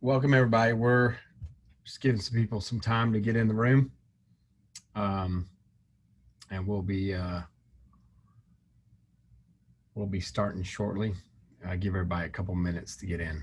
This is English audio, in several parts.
welcome everybody. We're just giving some people some time to get in the room, and we'll be starting shortly. Give everybody a couple minutes to get in.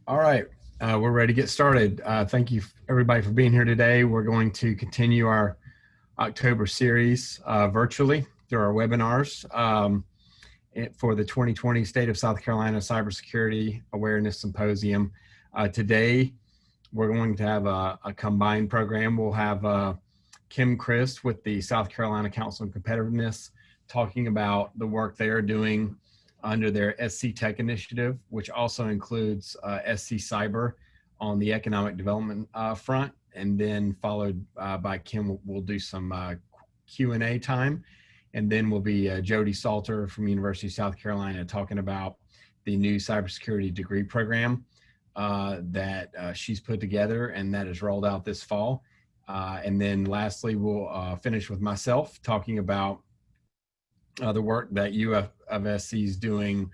All right, we're ready to get started. Thank you everybody for being here today. We're going to continue our October series virtually through our webinars for the 2020 State of South Carolina Cybersecurity Awareness Symposium. Today, we're going to have a combined program. We'll have Kim Christ with the South Carolina Council on Competitiveness talking about the work they are doing under their SC Tech initiative, which also includes SC Cyber on the economic development front. And then followed by Kim, we'll do some Q&A time. And then will be Jody Salter from University of South Carolina talking about the new cybersecurity degree program that she's put together and that is rolled out this fall. And then lastly, we'll finish with myself talking about the work that UFSC is doing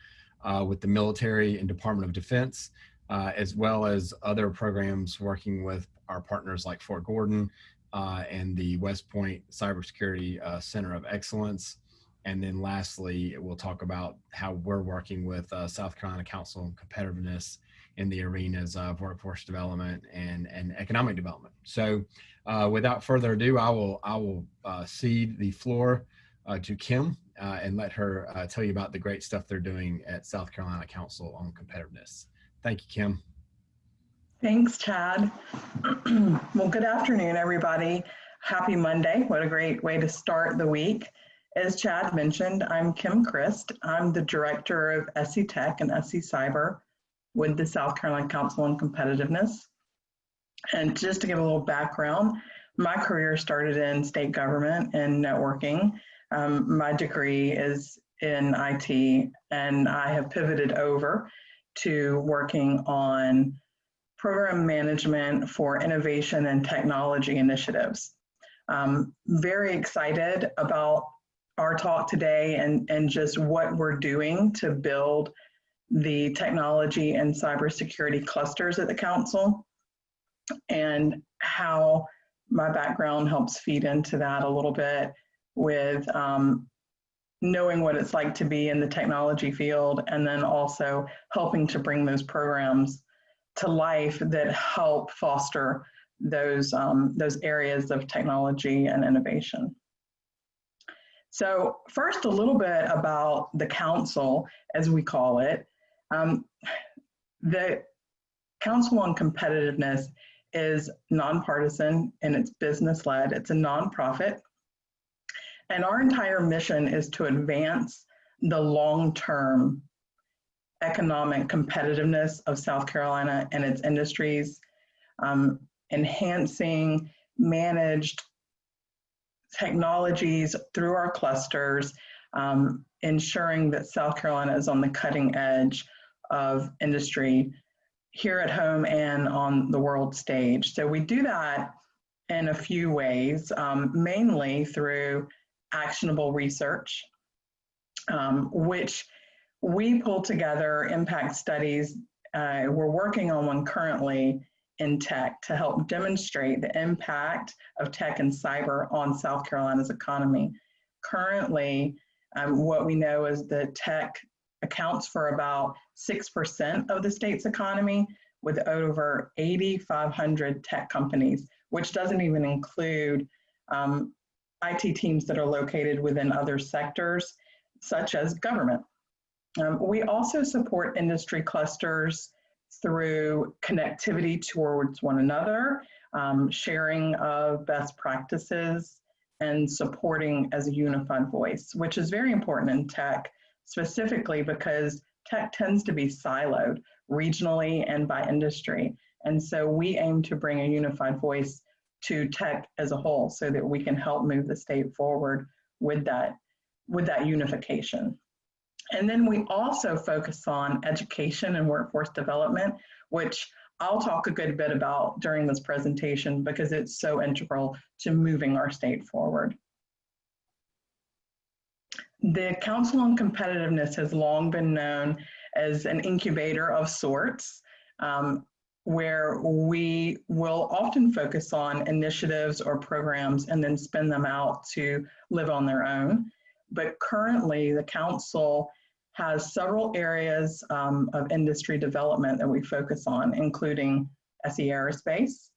with the military and Department of Defense, as well as other programs working with our partners like Fort Gordon and the West Point Cybersecurity Center of Excellence. And then lastly, we'll talk about how we're working with South Carolina Council on Competitiveness in the arenas of workforce development and economic development. So without further ado, I will cede the floor to Kim and let her tell you about the great stuff they're doing at South Carolina Council on Competitiveness. Thank you, Kim. Thanks, Chad. Well, good afternoon, everybody. Happy Monday. What a great way to start the week. As Chad mentioned, I'm Kim Christ. I'm the director of SC Tech and SC Cyber with the South Carolina Council on Competitiveness. And just to give a little background, my career started in state government and networking. My degree is in IT, and I have pivoted over to working on program management for innovation and technology initiatives. Very excited about our talk today and just what we're doing to build the technology and cybersecurity clusters at the council, and how my background helps feed into that a little bit with knowing what it's like to be in the technology field, and then also helping to bring those programs to life that help foster those areas of technology and innovation. So first, a little bit about the council, as we call it. The Council on Competitiveness is nonpartisan and it's business-led. It's a nonprofit. And our entire mission is to advance the long-term economic competitiveness of South Carolina and its industries, enhancing managed technologies through our clusters, ensuring that South Carolina is on the cutting edge of industry here at home and on the world stage. So we do that in a few ways, mainly through actionable research, which we pull together impact studies. We're working on one currently in tech to help demonstrate the impact of tech and cyber on South Carolina's economy. Currently, what we know is that tech accounts for about 6% of the state's economy, with over 8,500 tech companies, which doesn't even include IT teams that are located within other sectors, such as government. We also support industry clusters through connectivity towards one another, sharing of best practices, and supporting as a unified voice, which is very important in tech, specifically because tech tends to be siloed regionally and by industry. And so we aim to bring a unified voice to tech as a whole so that we can help move the state forward with that unification. And then we also focus on education and workforce development, which I'll talk a good bit about during this presentation because it's so integral to moving our state forward. The Council on Competitiveness has long been known as an incubator of sorts, where we will often focus on initiatives or programs and then spin them out to live on their own. But currently, the council has several areas of industry development that we focus on, including SE Aerospace,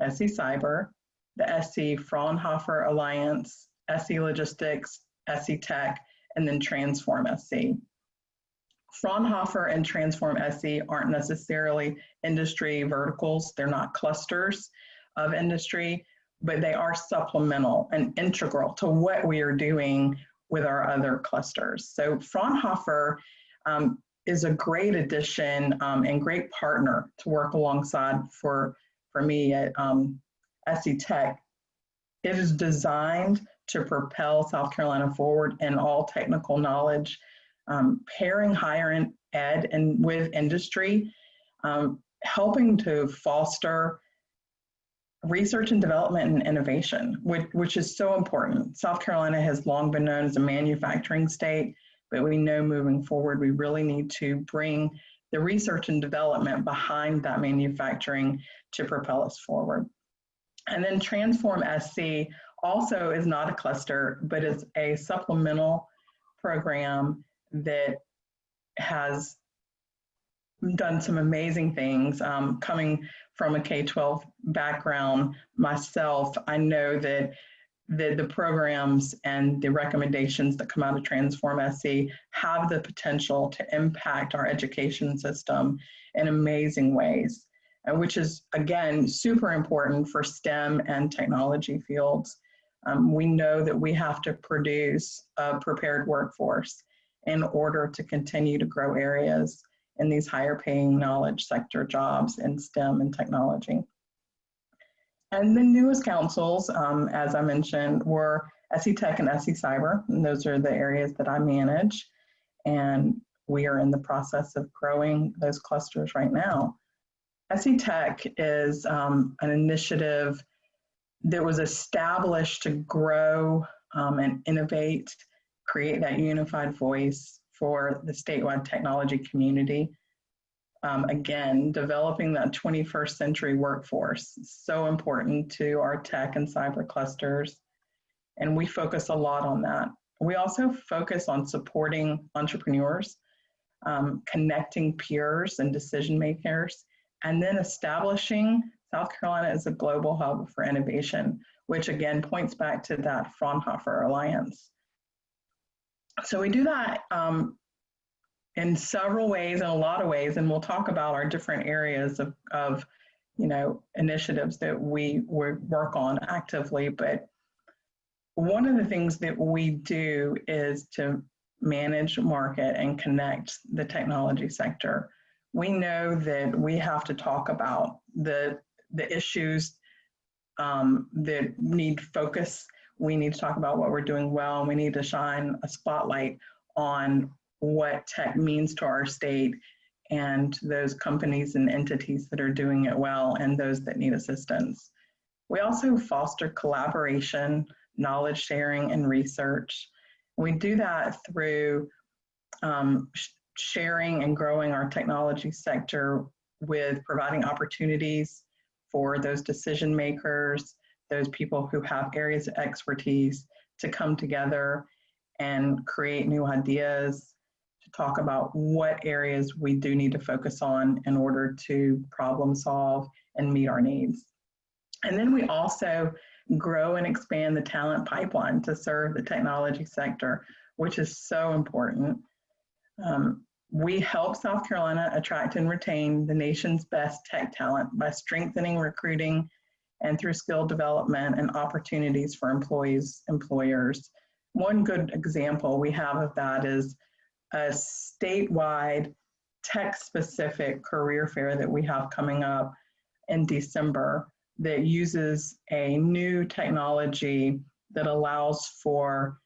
SE Cyber, the SE Fraunhofer Alliance, SE Logistics, SE Tech, and then Transform SE. Fraunhofer and Transform SE aren't necessarily industry verticals. They're not clusters of industry, but they are supplemental and integral to what we are doing with our other clusters. So Fraunhofer is a great addition and great partner to work alongside for me at SE Tech. It is designed to propel South Carolina forward in all technical knowledge, pairing higher ed and with industry, helping to foster research and development and innovation, which is so important. South Carolina has long been known as a manufacturing state, but we know moving forward, we really need to bring the research and development behind that manufacturing to propel us forward. And then Transform SC also is not a cluster, but is a supplemental program that has done some amazing things. Coming from a K-12 background myself, I know that the programs and the recommendations that come out of Transform SC have the potential to impact our education system in amazing ways, which is, again, super important for STEM and technology fields. We know that we have to produce a prepared workforce in order to continue to grow areas in these higher paying knowledge sector jobs in STEM and technology. And the newest councils, as I mentioned, were SE Tech and SE Cyber, and those are the areas that I manage. And we are in the process of growing those clusters right now. SE Tech is an initiative that was established to grow and innovate create that unified voice for the statewide technology community. Again, developing that 21st century workforce is so important to our tech and cyber clusters, and we focus a lot on that. We also focus on supporting entrepreneurs, connecting peers and decision makers, and then establishing South Carolina as a global hub for innovation, which again points back to that Fraunhofer Alliance. So we do that in several ways, in a lot of ways, and we'll talk about our different areas of initiatives that we work on actively. But one of the things that we do is to manage, market, and connect the technology sector. We know that we have to talk about the issues that need focus. We need to talk about what we're doing well, and we need to shine a spotlight on what tech means to our state and those companies and entities that are doing it well and those that need assistance. We also foster collaboration, knowledge sharing, and research. We do that through sharing and growing our technology sector with providing opportunities for those decision makers, those people who have areas of expertise to come together and create new ideas, to talk about what areas we do need to focus on in order to problem solve and meet our needs. And then we also grow and expand the talent pipeline to serve the technology sector, which is so important. We help South Carolina attract and retain the nation's best tech talent by strengthening recruiting and through skill development and opportunities for employees, employers. One good example we have of that is a statewide tech-specific career fair that we have coming up in December that uses a new technology that allows for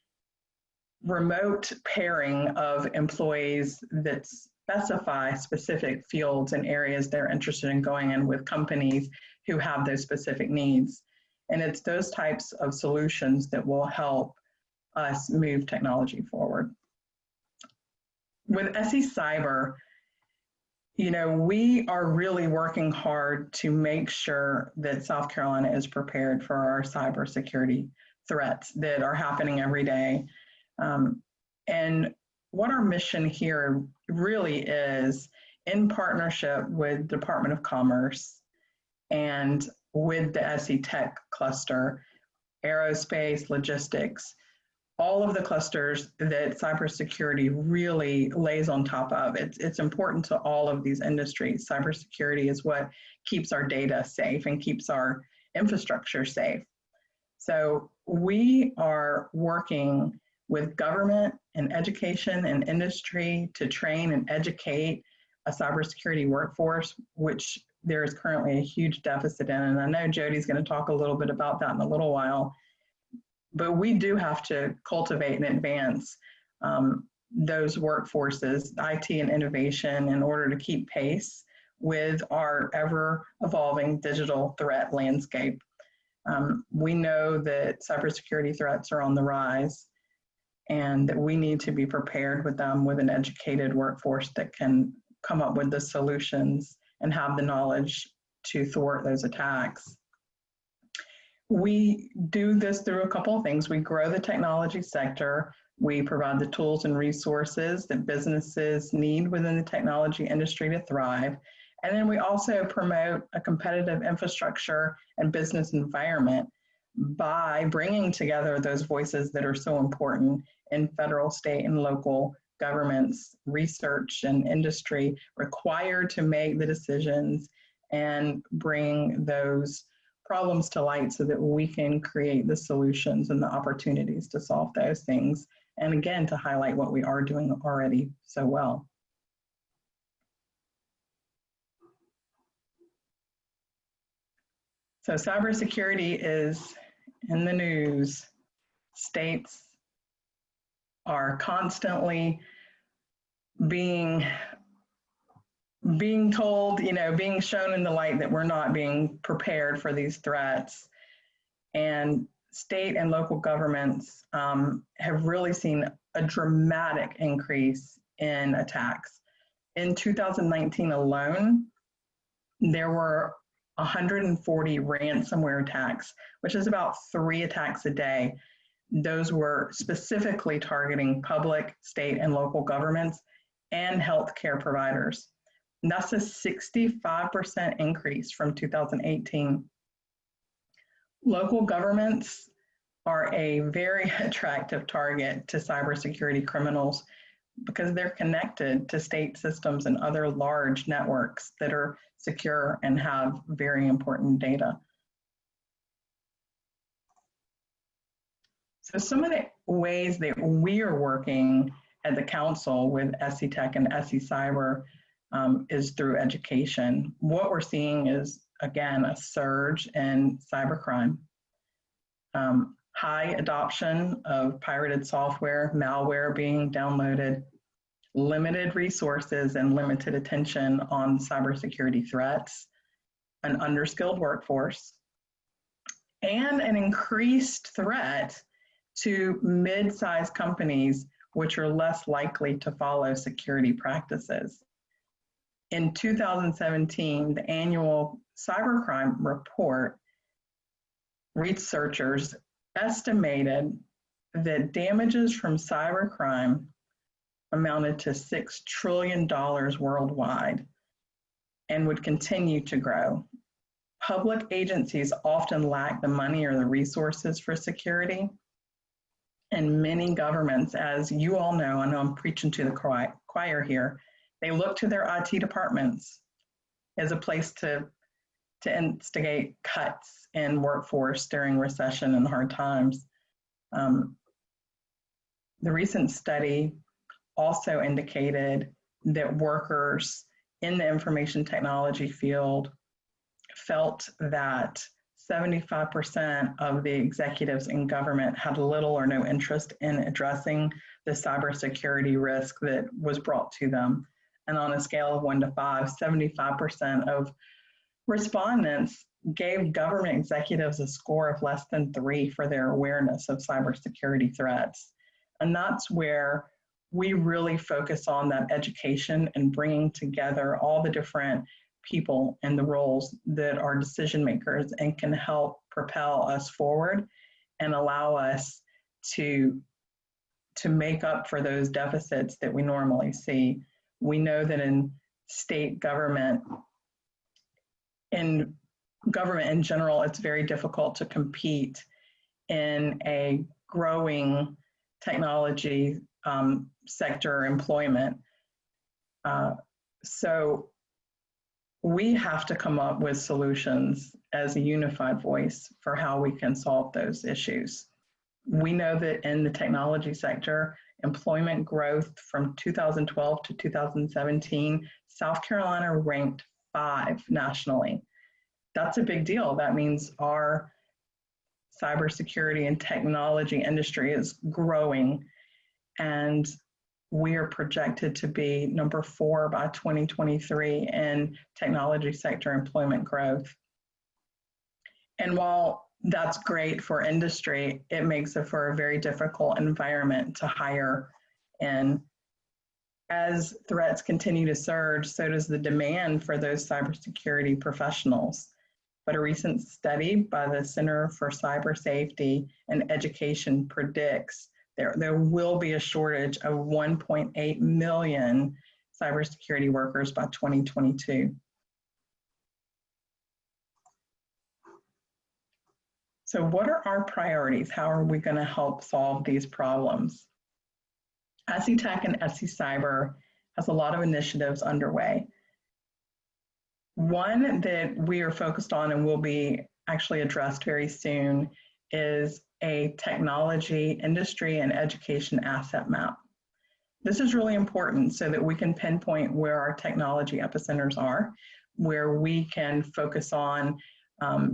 remote pairing of employees that specify specific fields and areas they're interested in going in with companies who have those specific needs. And it's those types of solutions that will help us move technology forward. With SE Cyber, we are really working hard to make sure that South Carolina is prepared for our cybersecurity threats that are happening every day. And what our mission here really is, in partnership with Department of Commerce and with the SE Tech cluster, aerospace, logistics, all of the clusters that cybersecurity really lays on top of. It's important to all of these industries. Cybersecurity is what keeps our data safe and keeps our infrastructure safe. So we are working with government and education and industry to train and educate a cybersecurity workforce, which there is currently a huge deficit in. And I know Jody's going to talk a little bit about that in a little while. But we do have to cultivate and advance those workforces, IT and innovation, in order to keep pace with our ever-evolving digital threat landscape. We know that cybersecurity threats are on the rise, and that we need to be prepared with them with an educated workforce that can come up with the solutions and have the knowledge to thwart those attacks. We do this through a couple of things. We grow the technology sector. We provide the tools and resources that businesses need within the technology industry to thrive. And then we also promote a competitive infrastructure and business environment by bringing together those voices that are so important in federal, state, and local governments, research, and industry required to make the decisions and bring those problems to light so that we can create the solutions and the opportunities to solve those things. And again, to highlight what we are doing already so well. So cybersecurity is in the news. States are constantly being told, being shown in the light that we're not being prepared for these threats. And state and local governments have really seen a dramatic increase in attacks. In 2019 alone, there were 140 ransomware attacks, which is about 3 attacks a day. Those were specifically targeting public, state, and local governments and healthcare providers. And that's a 65% increase from 2018. Local governments are a very attractive target to cybersecurity criminals because they're connected to state systems and other large networks that are secure and have very important data. So some of the ways that we are working at the council with SC Tech and SC Cyber is through education. What we're seeing is, again, a surge in cybercrime. High adoption of pirated software, malware being downloaded, limited resources and limited attention on cybersecurity threats, an underskilled workforce, and an increased threat to mid-sized companies which are less likely to follow security practices. In 2017, the annual cybercrime report, researchers estimated that damages from cybercrime amounted to $6 trillion worldwide and would continue to grow. Public agencies often lack the money or the resources for security. And many governments, as you all know, I know I'm preaching to the choir here, they look to their IT departments as a place to instigate cuts in workforce during recession and hard times. The recent study also indicated that workers in the information technology field felt that 75% of the executives in government had little or no interest in addressing the cybersecurity risk that was brought to them. And on a scale of 1 to 5, 75% of respondents gave government executives a score of less than 3 for their awareness of cybersecurity threats. And that's where we really focus on that education and bringing together all the different people and the roles that are decision makers and can help propel us forward and allow us to make up for those deficits that we normally see. We know that in state government, in government in general, it's very difficult to compete in a growing technology sector employment. So we have to come up with solutions as a unified voice for how we can solve those issues. We know that in the technology sector, employment growth from 2012 to 2017, South Carolina ranked 5 nationally. That's a big deal. That means our cybersecurity and technology industry is growing, and we are projected to be number 4 by 2023 in technology sector employment growth. And while that's great for industry, it makes it for a very difficult environment to hire in. As threats continue to surge, so does the demand for those cybersecurity professionals. But a recent study by the Center for Cyber Safety and Education predicts there will be a shortage of 1.8 million cybersecurity workers by 2022. So what are our priorities? How are we going to help solve these problems? SC Tech and SC Cyber has a lot of initiatives underway. One that we are focused on and will be actually addressed very soon is a technology industry and education asset map. This is really important so that we can pinpoint where our technology epicenters are, where we can focus on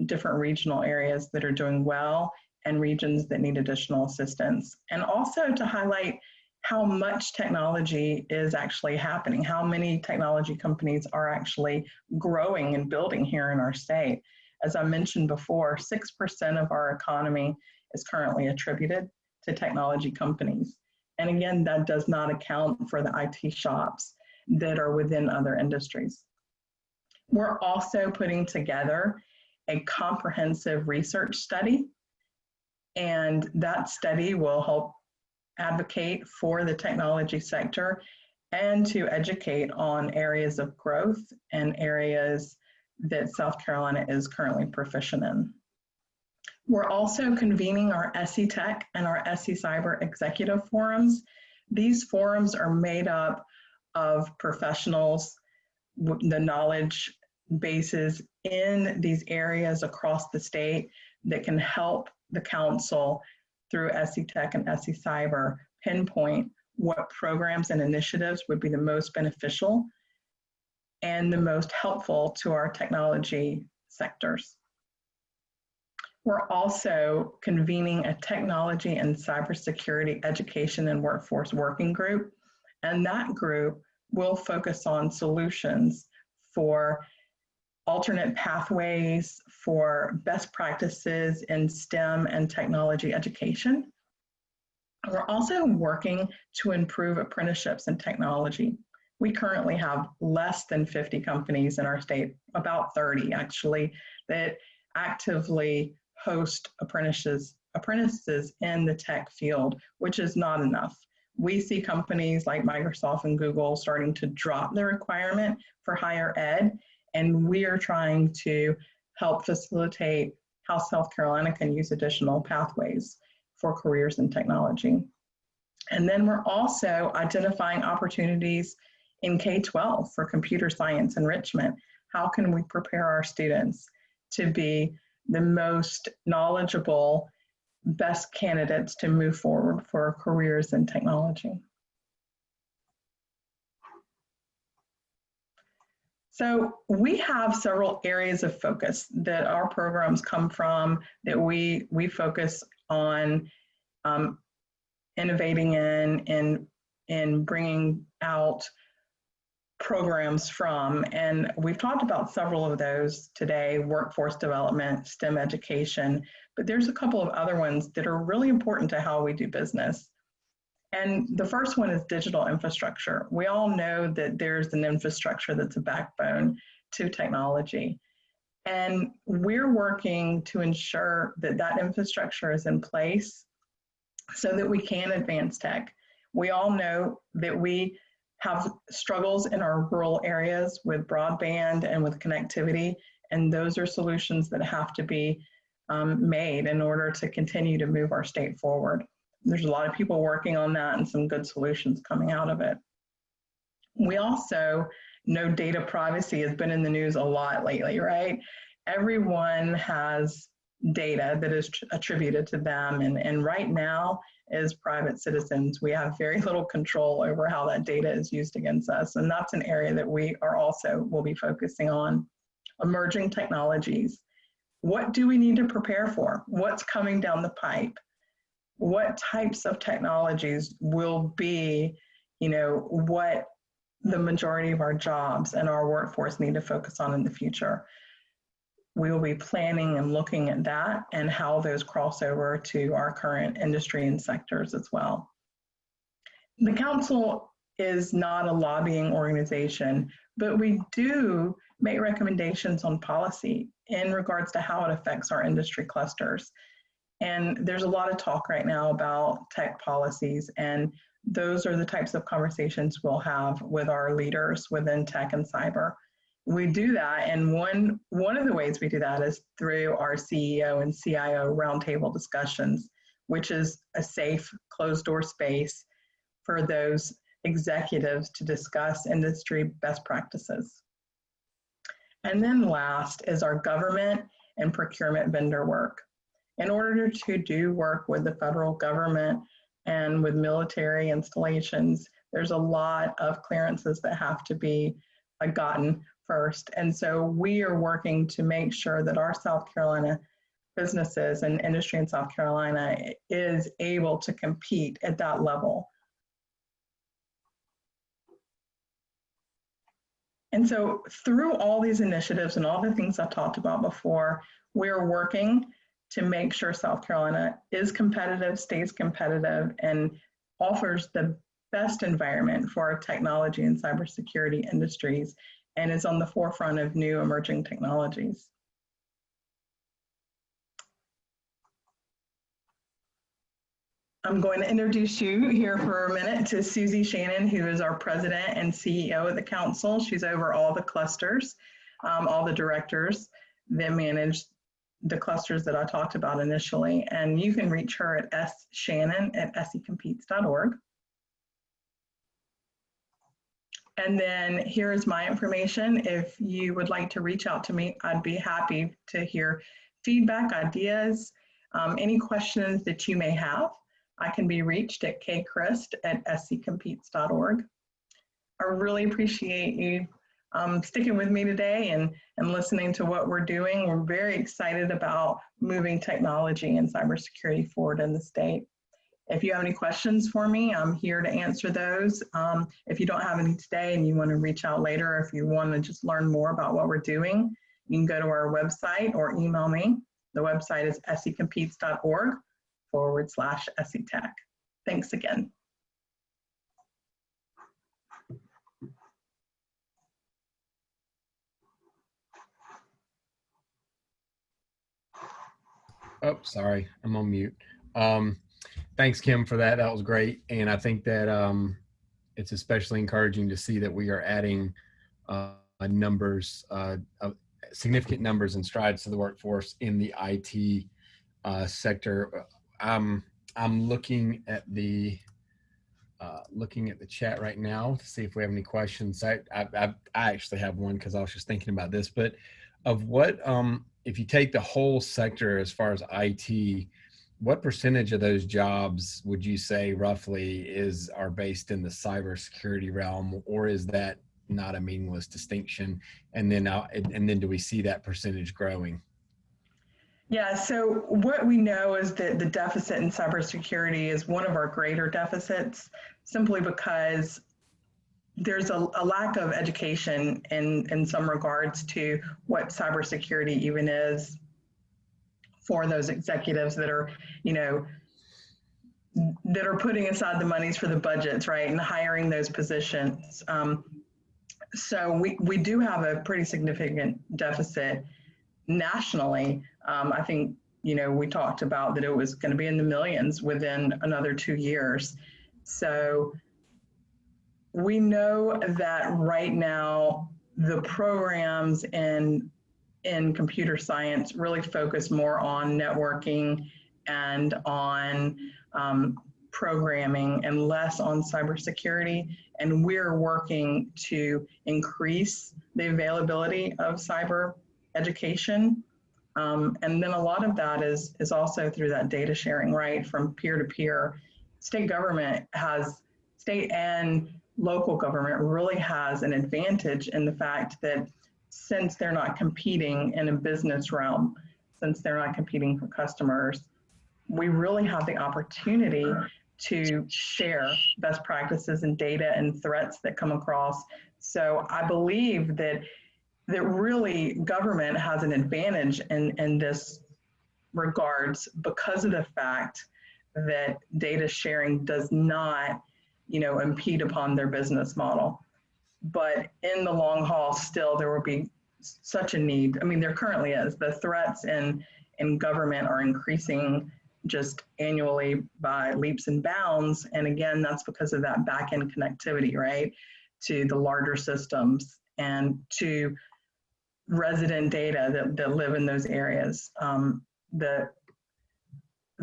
different regional areas that are doing well and regions that need additional assistance. And also to highlight how much technology is actually happening, how many technology companies are actually growing and building here in our state. As I mentioned before, 6% of our economy is currently attributed to technology companies. And again, that does not account for the IT shops that are within other industries. We're also putting together a comprehensive research study, and that study will help advocate for the technology sector and to educate on areas of growth and areas that South Carolina is currently proficient in. We're also convening our SE Tech and our SE Cyber executive forums. These forums are made up of professionals, the knowledge bases in these areas across the state that can help the council through SE Tech and SE Cyber pinpoint what programs and initiatives would be the most beneficial and the most helpful to our technology sectors. We're also convening a technology and cybersecurity education and workforce working group, and that group will focus on solutions for alternate pathways, for best practices in STEM and technology education. We're also working to improve apprenticeships in technology. We currently have less than 50 companies in our state, about 30 actually, that actively host apprentices in the tech field, which is not enough. We see companies like Microsoft and Google starting to drop the requirement for higher ed, and we are trying to help facilitate how South Carolina can use additional pathways for careers in technology. And then we're also identifying opportunities in K-12 for computer science enrichment. How can we prepare our students to be the most knowledgeable, best candidates to move forward for careers in technology? So we have several areas of focus that our programs come from, that we focus on innovating in bringing out programs from. And we've talked about several of those today: workforce development, STEM education, but there's a couple of other ones that are really important to how we do business. And the first one is digital infrastructure. We all know that there's an infrastructure that's a backbone to technology. And we're working to ensure that that infrastructure is in place so that we can advance tech. We all know that we have struggles in our rural areas with broadband and with connectivity, and those are solutions that have to be made in order to continue to move our state forward. There's a lot of people working on that and some good solutions coming out of it. We also know data privacy has been in the news a lot lately, right? Everyone has data that is attributed to them, and right now, as private citizens, we have very little control over how that data is used against us, and that's an area that we are also will be focusing on. Emerging technologies. What do we need to prepare for? What's coming down the pipe? What types of technologies will be, what the majority of our jobs and our workforce need to focus on in the future? We will be planning and looking at that and how those cross over to our current industry and sectors as well. The council is not a lobbying organization, but we do make recommendations on policy in regards to how it affects our industry clusters. And there's a lot of talk right now about tech policies, and those are the types of conversations we'll have with our leaders within tech and cyber. We do that, and one of the ways we do that is through our CEO and CIO roundtable discussions, which is a safe, closed-door space for those executives to discuss industry best practices. And then last is our government and procurement vendor work. In order to do work with the federal government and with military installations, there's a lot of clearances that have to be gotten first. And so we are working to make sure that our South Carolina businesses and industry in South Carolina is able to compete at that level. And so through all these initiatives and all the things I've talked about before, we're working to make sure South Carolina is competitive, stays competitive, and offers the best environment for our technology and cybersecurity industries and is on the forefront of new emerging technologies. I'm going to introduce you here for a minute to Susie Shannon, who is our president and CEO of the council. She's over all the clusters, all the directors that manage the clusters that I talked about initially. And you can reach her at sshannon@secompetes.org. And then here is my information. If you would like to reach out to me, I'd be happy to hear feedback, ideas, any questions that you may have. I can be reached at kchrist@scompetes.org. I really appreciate you sticking with me today and listening to what we're doing. We're very excited about moving technology and cybersecurity forward in the state. If you have any questions for me, I'm here to answer those. If you don't have any today and you want to reach out later, if you want to just learn more about what we're doing, you can go to our website or email me. The website is secompetes.org/SETech. Thanks again. Oh, sorry, I'm on mute. Thanks, Kim, for that. That was great. And I think that it's especially encouraging to see that we are adding significant numbers and strides to the workforce in the IT sector. I'm looking at the chat right now to see if we have any questions. I actually have one because I was just thinking about this, but of what, if you take the whole sector as far as IT, what percentage of those jobs would you say roughly are based in the cybersecurity realm, or is that not a meaningless distinction? And then do we see that percentage growing? Yeah, so what we know is that the deficit in cybersecurity is one of our greater deficits, simply because there's a lack of education in some regards to what cybersecurity even is for those executives that are, that are putting aside the monies for the budgets, right, and hiring those positions. So we do have a pretty significant deficit nationally. I think, we talked about that it was going to be in the millions within another 2 years. So we know that right now the programs in computer science really focus more on networking and on programming and less on cybersecurity. And we're working to increase the availability of cyber education. And then a lot of that is also through that data sharing, right, from peer to peer. State and local government really has an advantage in the fact that since they're not competing in a business realm, since they're not competing for customers, we really have the opportunity to share best practices and data and threats that come across. So I believe that really government has an advantage in this regards because of the fact that data sharing does not, impede upon their business model. But in the long haul, still there will be such a need. I mean, there currently is. The threats in government are increasing just annually by leaps and bounds. And again, that's because of that back-end connectivity, right, to the larger systems and to resident data that live in those areas.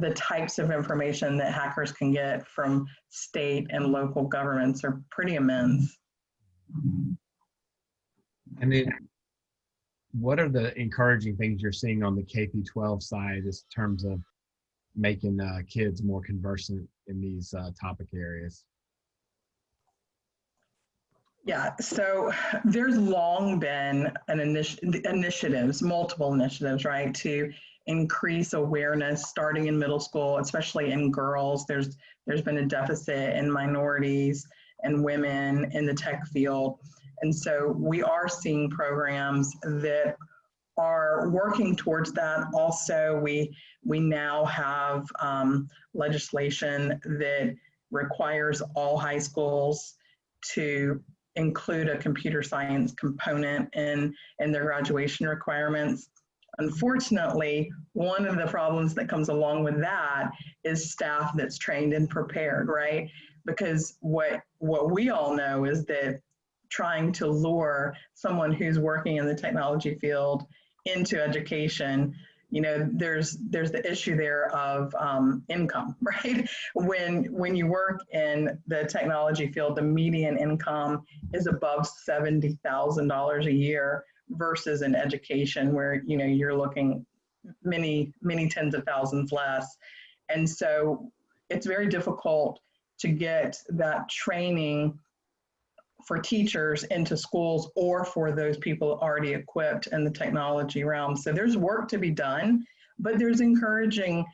The types of information that hackers can get from state and local governments are pretty immense. And then what are the encouraging things you're seeing on the K-12 side in terms of making kids more conversant in these topic areas? Yeah, so there's long been multiple initiatives, right, to increase awareness starting in middle school, especially in girls. There's been a deficit in minorities and women in the tech field. And so we are seeing programs that are working towards that. Also, we now have legislation that requires all high schools to include a computer science component in their graduation requirements. Unfortunately, one of the problems that comes along with that is staff that's trained and prepared, right? Because what we all know is that trying to lure someone who's working in the technology field into education, there's the issue there of income, right? When you work in the technology field, the median income is above $70,000 a year versus in education where you're looking many tens of thousands less. And so it's very difficult to get that training for teachers into schools or for those people already equipped in the technology realm. So there's work to be done, but there's encouraging,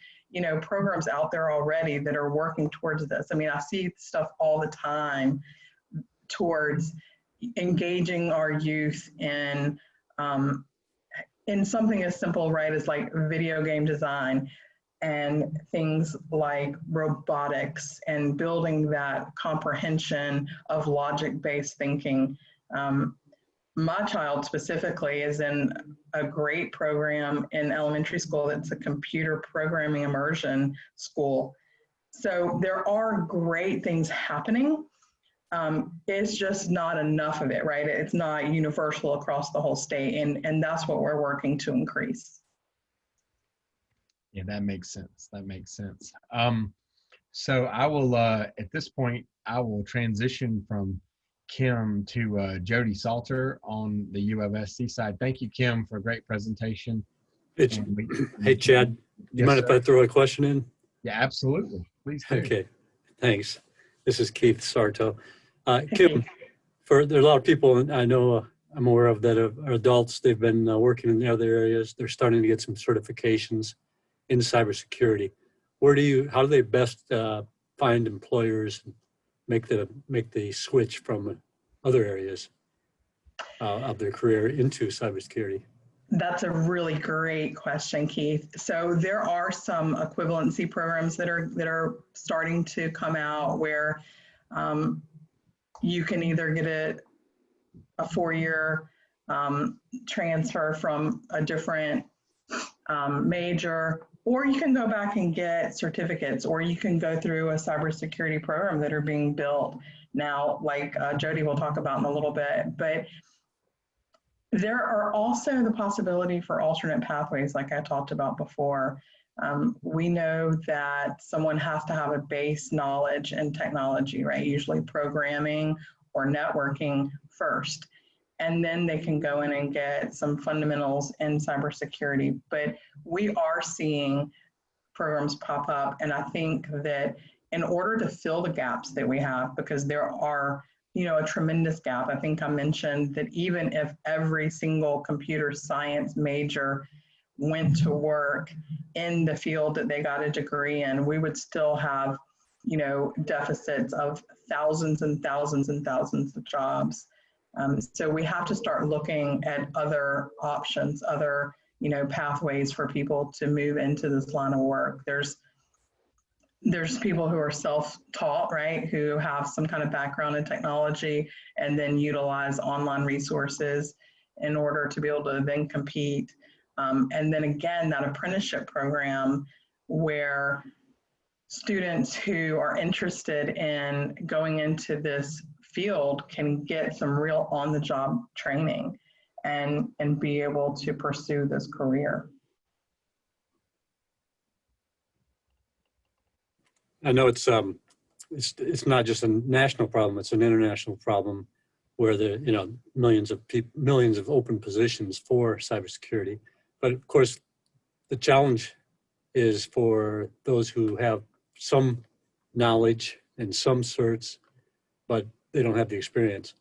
programs out there already that are working towards this. I mean, I see stuff all the time towards engaging our youth in something as simple, right, as like video game design and things like robotics and building that comprehension of logic-based thinking. My child specifically is in a great program in elementary school. It's a computer programming immersion school. So there are great things happening. It's just not enough of it, right? It's not universal across the whole state, and that's what we're working to increase. Yeah, that makes sense. That makes sense. So I will, at this point, I will transition from Kim to Jody Salter on the U of SC side. Thank you, Kim, for a great presentation. Hey, Chad, you mind if I throw a question in? Yeah, absolutely. Please do. Okay, thanks. This is Keith Sarto. Kim, there are a lot of people I know I'm aware of that are adults. They've been working in the other areas. They're starting to get some certifications in cybersecurity. How do they best find employers and make the switch from other areas of their career into cybersecurity? That's a really great question, Keith. So there are some equivalency programs that are starting to come out where you can either get a 4-year transfer from a different major, or you can go back and get certificates, or you can go through a cybersecurity program that are being built now, like Jody will talk about in a little bit. But there are also the possibility for alternate pathways, like I talked about before. We know that someone has to have a base knowledge in technology, right? Usually programming or networking first. And then they can go in and get some fundamentals in cybersecurity. But we are seeing programs pop up. And I think that in order to fill the gaps that we have, because there are, a tremendous gap. I think I mentioned that even if every single computer science major went to work in the field that they got a degree in, we would still have, deficits of thousands and thousands and thousands of jobs. So we have to start looking at other options, other, pathways for people to move into this line of work. There's people who are self-taught, right, who have some kind of background in technology and then utilize online resources in order to be able to then compete. And then again, that apprenticeship program where students who are interested in going into this field can get some real on-the-job training and be able to pursue this career. I know it's not just a national problem; it's an international problem, where there millions of open positions for cybersecurity. But of course, the challenge is for those who have some knowledge and some certs, but they don't have the experience.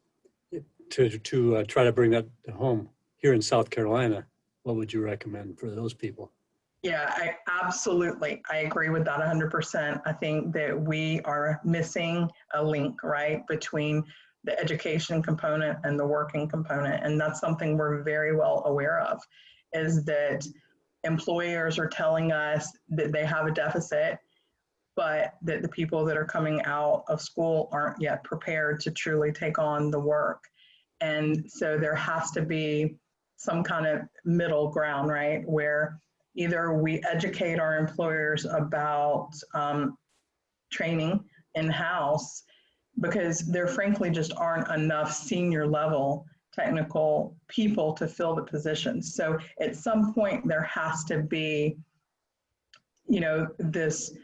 To try to bring that home here in South Carolina, what would you recommend for those people? Yeah, I agree with that 100%. I think that we are missing a link, right, between the education component and the working component. And that's something we're very well aware of, is that employers are telling us that they have a deficit but that the people that are coming out of school aren't yet prepared to truly take on the work. And so there has to be some kind of middle ground, right? Where either we educate our employers about training in-house, because there frankly just aren't enough senior level technical people to fill the positions. So at some point there has to be, you know, this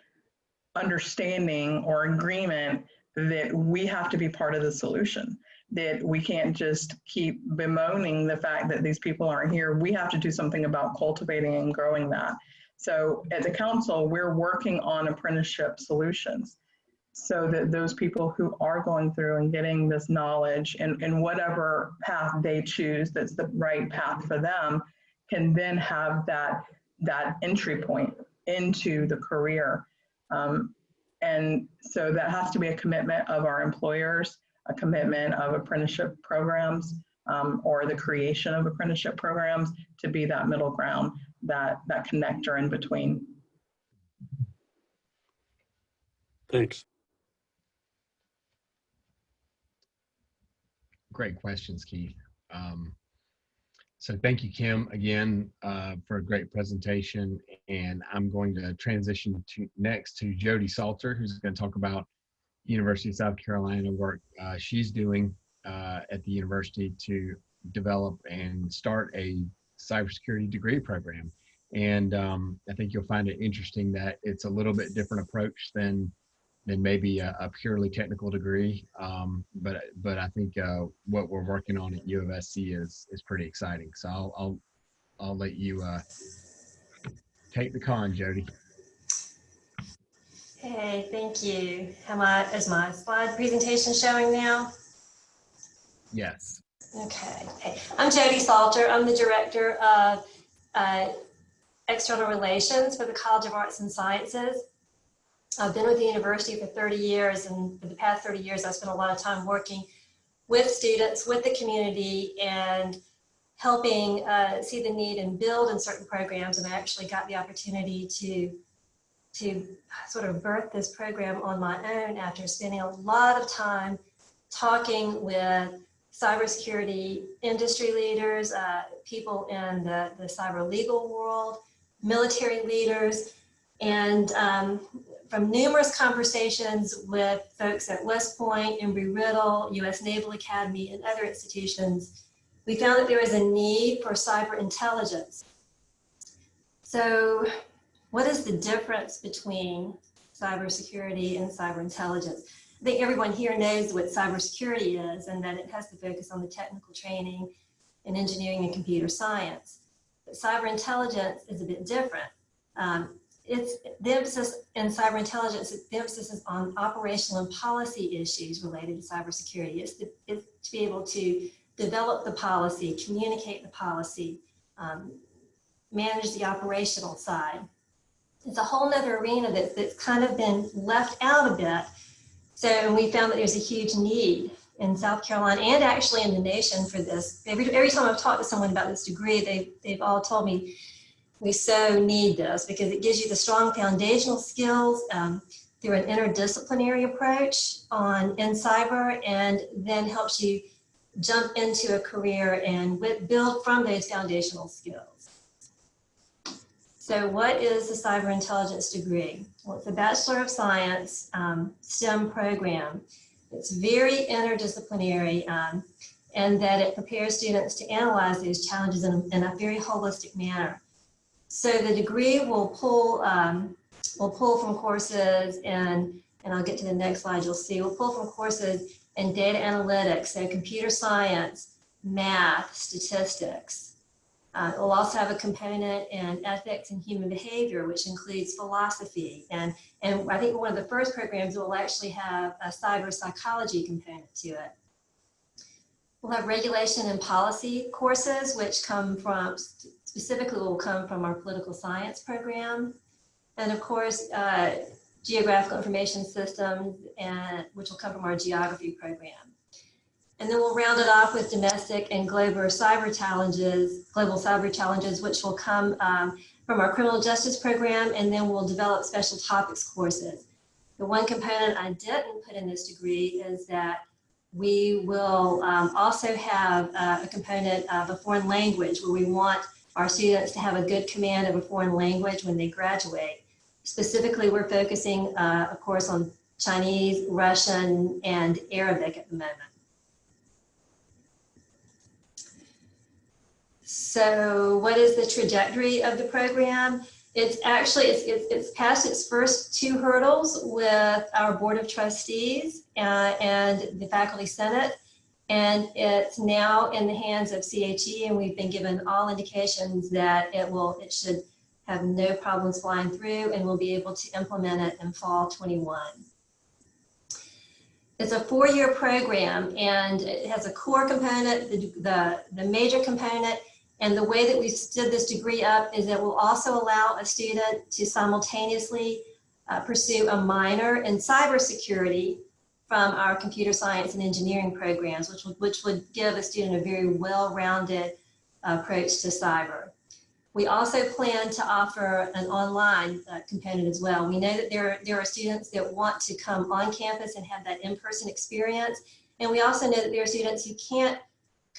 understanding or agreement that we have to be part of the solution, that we can't just keep bemoaning the fact that these people aren't here. We have to do something about cultivating and growing that. So at the council, we're working on apprenticeship solutions so that those people who are going through and getting this knowledge and whatever path they choose that's the right path for them can then have that entry point into the career. And so that has to be a commitment of our employers, a commitment of apprenticeship programs, or the creation of apprenticeship programs to be that middle ground, that connector in between. Thanks. Great questions, Keith. So thank you, Kim, again, for a great presentation. And I'm going to transition next to Jody Salter, who's going to talk about University of South Carolina work she's doing at the university to develop and start a cybersecurity degree program. And I think you'll find it interesting that it's a little bit different approach than maybe a purely technical degree. But I think what we're working on at U of SC is pretty exciting. So I'll let you take the con, Jody. Hey, thank you. Is my slide presentation showing now? Yes. Okay. Hey, I'm Jody Salter. I'm the Director of External Relations for the College of Arts and Sciences. I've been with the university for 30 years, and for the past 30 years, I've spent a lot of time working with students, with the community, and helping see the need and build in certain programs. And I actually got the opportunity to sort of birth this program on my own after spending a lot of time talking with cybersecurity industry leaders, people in the cyber legal world, military leaders, and from numerous conversations with folks at West Point, Embry-Riddle, U.S. Naval Academy, and other institutions, we found that there was a need for cyber intelligence. So what is the difference between cybersecurity and cyber intelligence? I think everyone here knows what cybersecurity is and that it has to focus on the technical training in engineering and computer science. But cyber intelligence is a bit different. It's the emphasis in cyber intelligence, the emphasis is on operational and policy issues related to cybersecurity. It's to be able to develop the policy, communicate the policy, manage the operational side. It's a whole nother arena that's kind of been left out a bit. So we found that there's a huge need in South Carolina and actually in the nation for this. Every time I've talked to someone about this degree, they've all told me, we so need this because it gives you the strong foundational skills through an interdisciplinary approach in cyber, and then helps you jump into a career and build from those foundational skills. So what is the cyber intelligence degree? Well, it's a Bachelor of Science STEM program. It's very interdisciplinary and that it prepares students to analyze those challenges in a very holistic manner. So the degree will pull from courses and I'll get to the next slide, you'll see, we'll pull from courses in data analytics, so computer science, math, statistics. We'll also have a component in ethics and human behavior, which includes philosophy. And I think one of the first programs will actually have a cyber psychology component to it. We'll have regulation and policy courses, which specifically will come from our political science program. And of course, geographical information systems, which will come from our geography program. And then we'll round it off with domestic and global cyber challenges, which will come from our criminal justice program, and then we'll develop special topics courses. The one component I didn't put in this degree is that we will also have a component of a foreign language, where we want our students to have a good command of a foreign language when they graduate. Specifically, we're focusing, of course, on Chinese, Russian, and Arabic at the moment. So what is the trajectory of the program? It's actually, it's passed its first 2 hurdles with our Board of Trustees and the Faculty Senate, and it's now in the hands of CHE, and we've been given all indications that it should have no problems flying through, and we'll be able to implement it in fall 21. It's a 4-year program, and it has a core component, the major component, and the way that we stood this degree up is that we'll also allow a student to simultaneously pursue a minor in cybersecurity from our computer science and engineering programs, which would give a student a very well-rounded approach to cyber. We also plan to offer an online component as well. We know that there are students that want to come on campus and have that in-person experience. And we also know that there are students who can't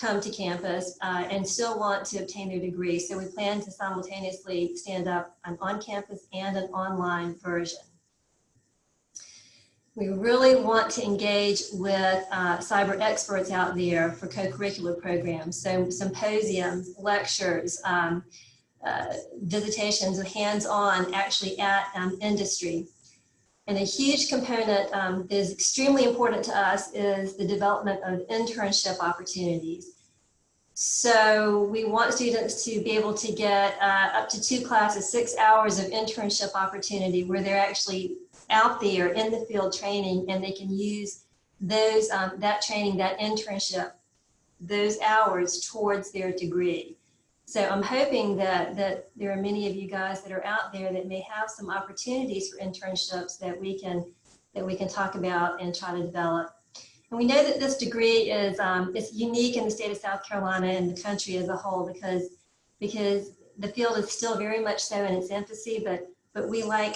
come to campus and still want to obtain their degree. So we plan to simultaneously stand up an on-campus and an online version. We really want to engage with cyber experts out there for co-curricular programs. So symposiums, lectures, visitations of hands-on actually at industry. And a huge component that is extremely important to us is the development of internship opportunities. So we want students to be able to get up to 2 classes, 6 hours of internship opportunity where they're actually out there in the field training, and they can use those that training, that internship, those hours towards their degree. So I'm hoping that there are many of you guys that are out there that may have some opportunities for internships that we can talk about and try to develop. And we know that this degree is unique in the state of South Carolina and the country as a whole because the field is still very much so in its infancy, but we like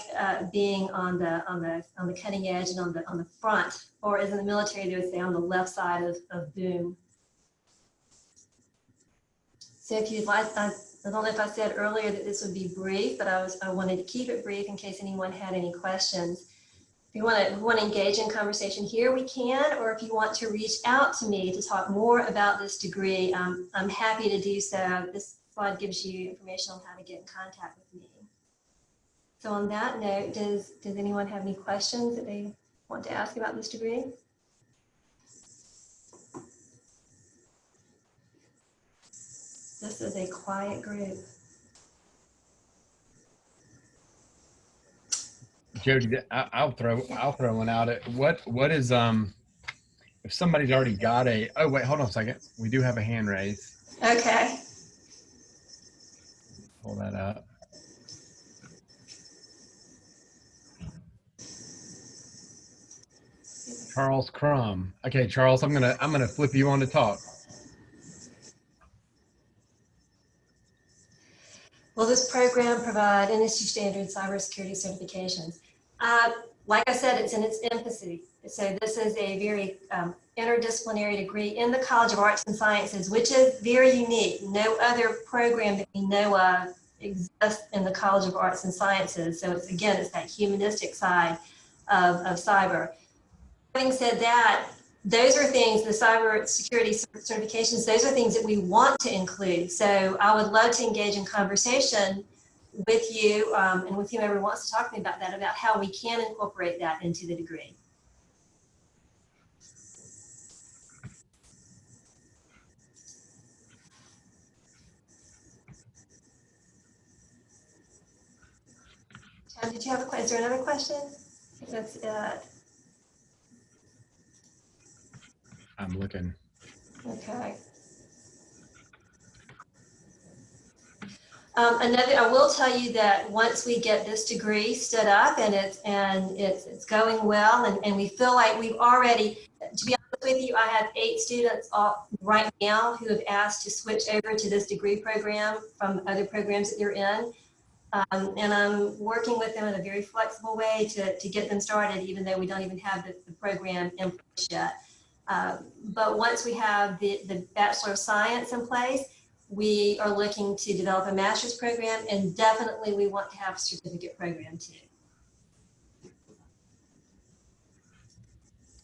being on the cutting edge and on the front, or as in the military they would say, on the left side of boom. So if you'd like, I don't know if I said earlier that this would be brief, but I wanted to keep it brief in case anyone had any questions. If you want to engage in conversation here, we can, or if you want to reach out to me to talk more about this degree, I'm happy to do so. This slide gives you information on how to get in contact with me. So on that note, does anyone have any questions that they want to ask about this degree? This is a quiet group. Jody, I'll throw one out. What is if somebody's already got a, oh wait, hold on a second. We do have a hand raised. Okay. Pull that up. Charles Crum. Okay, Charles, I'm gonna flip you on to talk. Will this program provide industry standard cybersecurity certifications? Like I said, it's in its infancy. So this is a very interdisciplinary degree in the College of Arts and Sciences, which is very unique. No other program that we know of exists in the College of Arts and Sciences. So it's that humanistic side of cyber. Having said that, those are things, the cyber security certifications, those are things that we want to include. So I would love to engage in conversation with you and with whoever wants to talk to me about that, about how we can incorporate that into the degree. Tom, did you have a question? Is there another question? I think that's it. I'm looking. Okay. I will tell you that once we get this degree stood up and it's going well, and we feel like we've already, to be honest with you, I have 8 students right now who have asked to switch over to this degree program from other programs that they're in. And I'm working with them in a very flexible way to get them started, even though we don't even have the program in place yet. But once we have the Bachelor of Science in place, we are looking to develop a master's program, and definitely we want to have a certificate program too.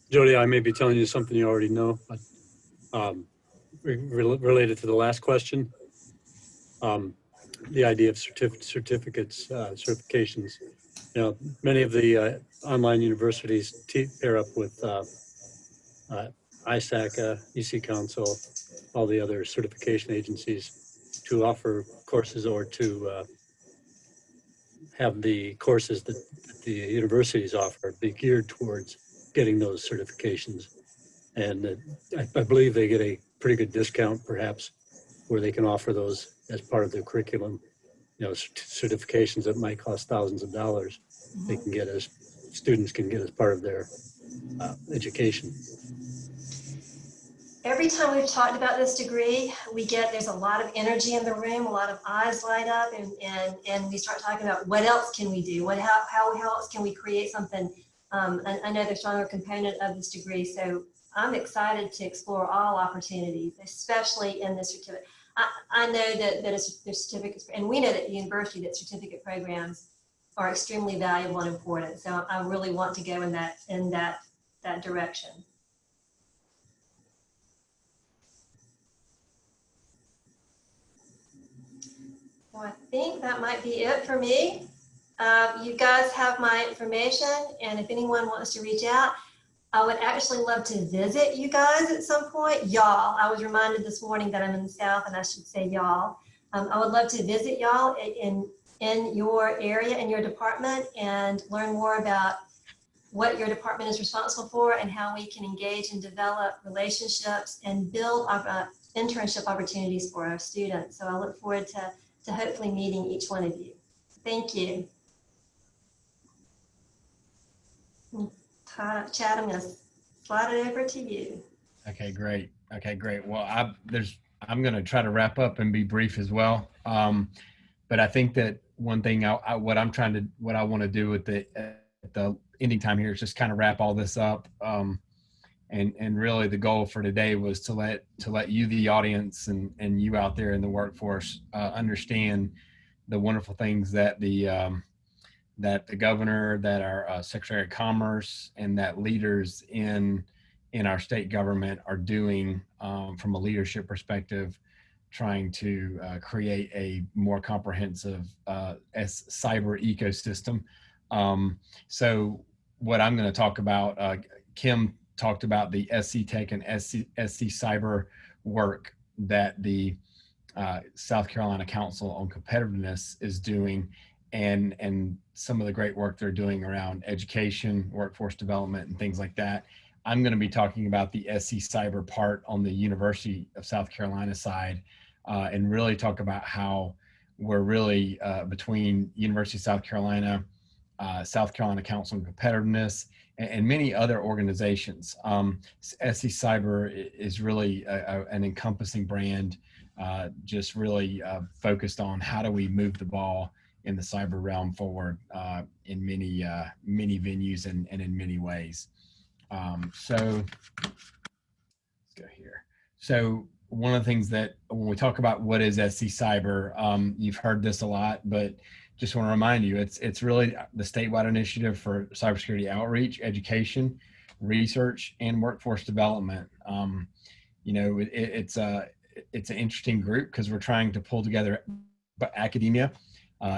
Jody, I may be telling you something you already know, but related to the last question, the idea of certificates, certifications. You know, many of the online universities pair up with ISAC, EC Council, all the other certification agencies to offer courses or to have the courses that the universities offer be geared towards getting those certifications. And I believe they get a pretty good discount, perhaps, where they can offer those as part of their curriculum. You know, certifications that might cost thousands of dollars, they can get as students can get as part of their education. Every time we've talked about this degree, there's a lot of energy in the room, a lot of eyes light up, and we start talking about what else can we do? How else can we create something? Another stronger component of this degree. So I'm excited to explore all opportunities, especially in this certificate. I know that there's certificates, and we know at the university that certificate programs are extremely valuable and important. So I really want to go in that direction. So I think that might be it for me. You guys have my information, and if anyone wants to reach out, I would actually love to visit you guys at some point. Y'all, I was reminded this morning that I'm in the South and I should say y'all. I would love to visit y'all in your area, in your department, and learn more about what your department is responsible for and how we can engage and develop relationships and build internship opportunities for our students. So I look forward to hopefully meeting each one of you. Thank you. Chad, I'm going to slide it over to you. Okay, great. Okay, great. Well, I'm going to try to wrap up and be brief as well. But I think that one thing what I want to do with the ending time here is just kind of wrap all this up. And really the goal for today was to let you, the audience, and you out there in the workforce understand the wonderful things that the governor, that our Secretary of Commerce, and that leaders in our state government are doing from a leadership perspective, trying to create a more comprehensive cyber ecosystem. So what I'm going to talk about, Kim talked about the SC Tech and SC Cyber work that the South Carolina Council on Competitiveness is doing, and some of the great work they're doing around education, workforce development, and things like that. I'm going to be talking about the SC Cyber part on the University of South Carolina side, and really talk about how we're really between University of South Carolina Council on Competitiveness, and many other organizations. SC Cyber is really an encompassing brand, just really focused on how do we move the ball in the cyber realm forward in many venues and in many ways. So let's go here. So one of the things that when we talk about what is SC Cyber, you've heard this a lot, but just want to remind you, it's really the statewide initiative for cybersecurity outreach, education, research, and workforce development. It's an interesting group because we're trying to pull together academia,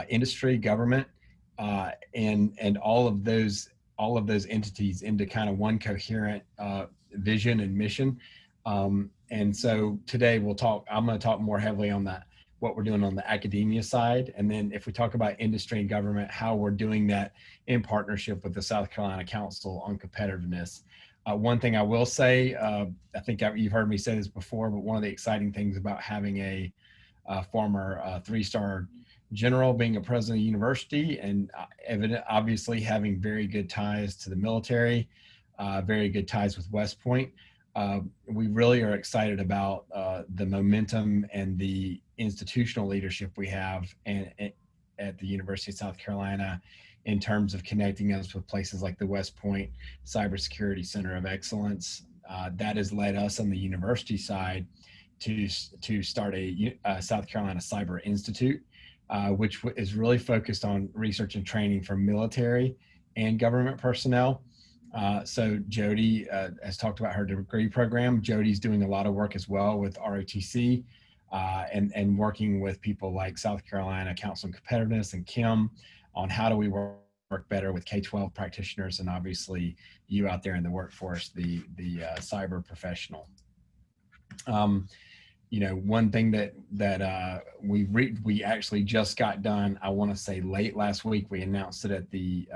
industry, government, and all of those entities into kind of one coherent vision and mission. And so today I'm going to talk more heavily on that, what we're doing on the academia side. And then if we talk about industry and government, how we're doing that in partnership with the South Carolina Council on Competitiveness. One thing I will say, I think you've heard me say this before, but one of the exciting things about having a former 3-star general being a president of the university, and obviously having very good ties to the military, very good ties with West Point, we really are excited about the momentum and the institutional leadership we have, and at the University of South Carolina in terms of connecting us with places like the West Point Cybersecurity Center of Excellence. That has led us on the university side to start a South Carolina Cyber Institute, which is really focused on research and training for military and government personnel. So Jody has talked about her degree program. Jody's doing a lot of work as well with ROTC and working with people like South Carolina Council on Competitiveness and Kim on how do we work better with K-12 practitioners, and obviously you out there in the workforce, the cyber professional. You know, one thing that we actually just got done, I want to say late last week, we announced it at the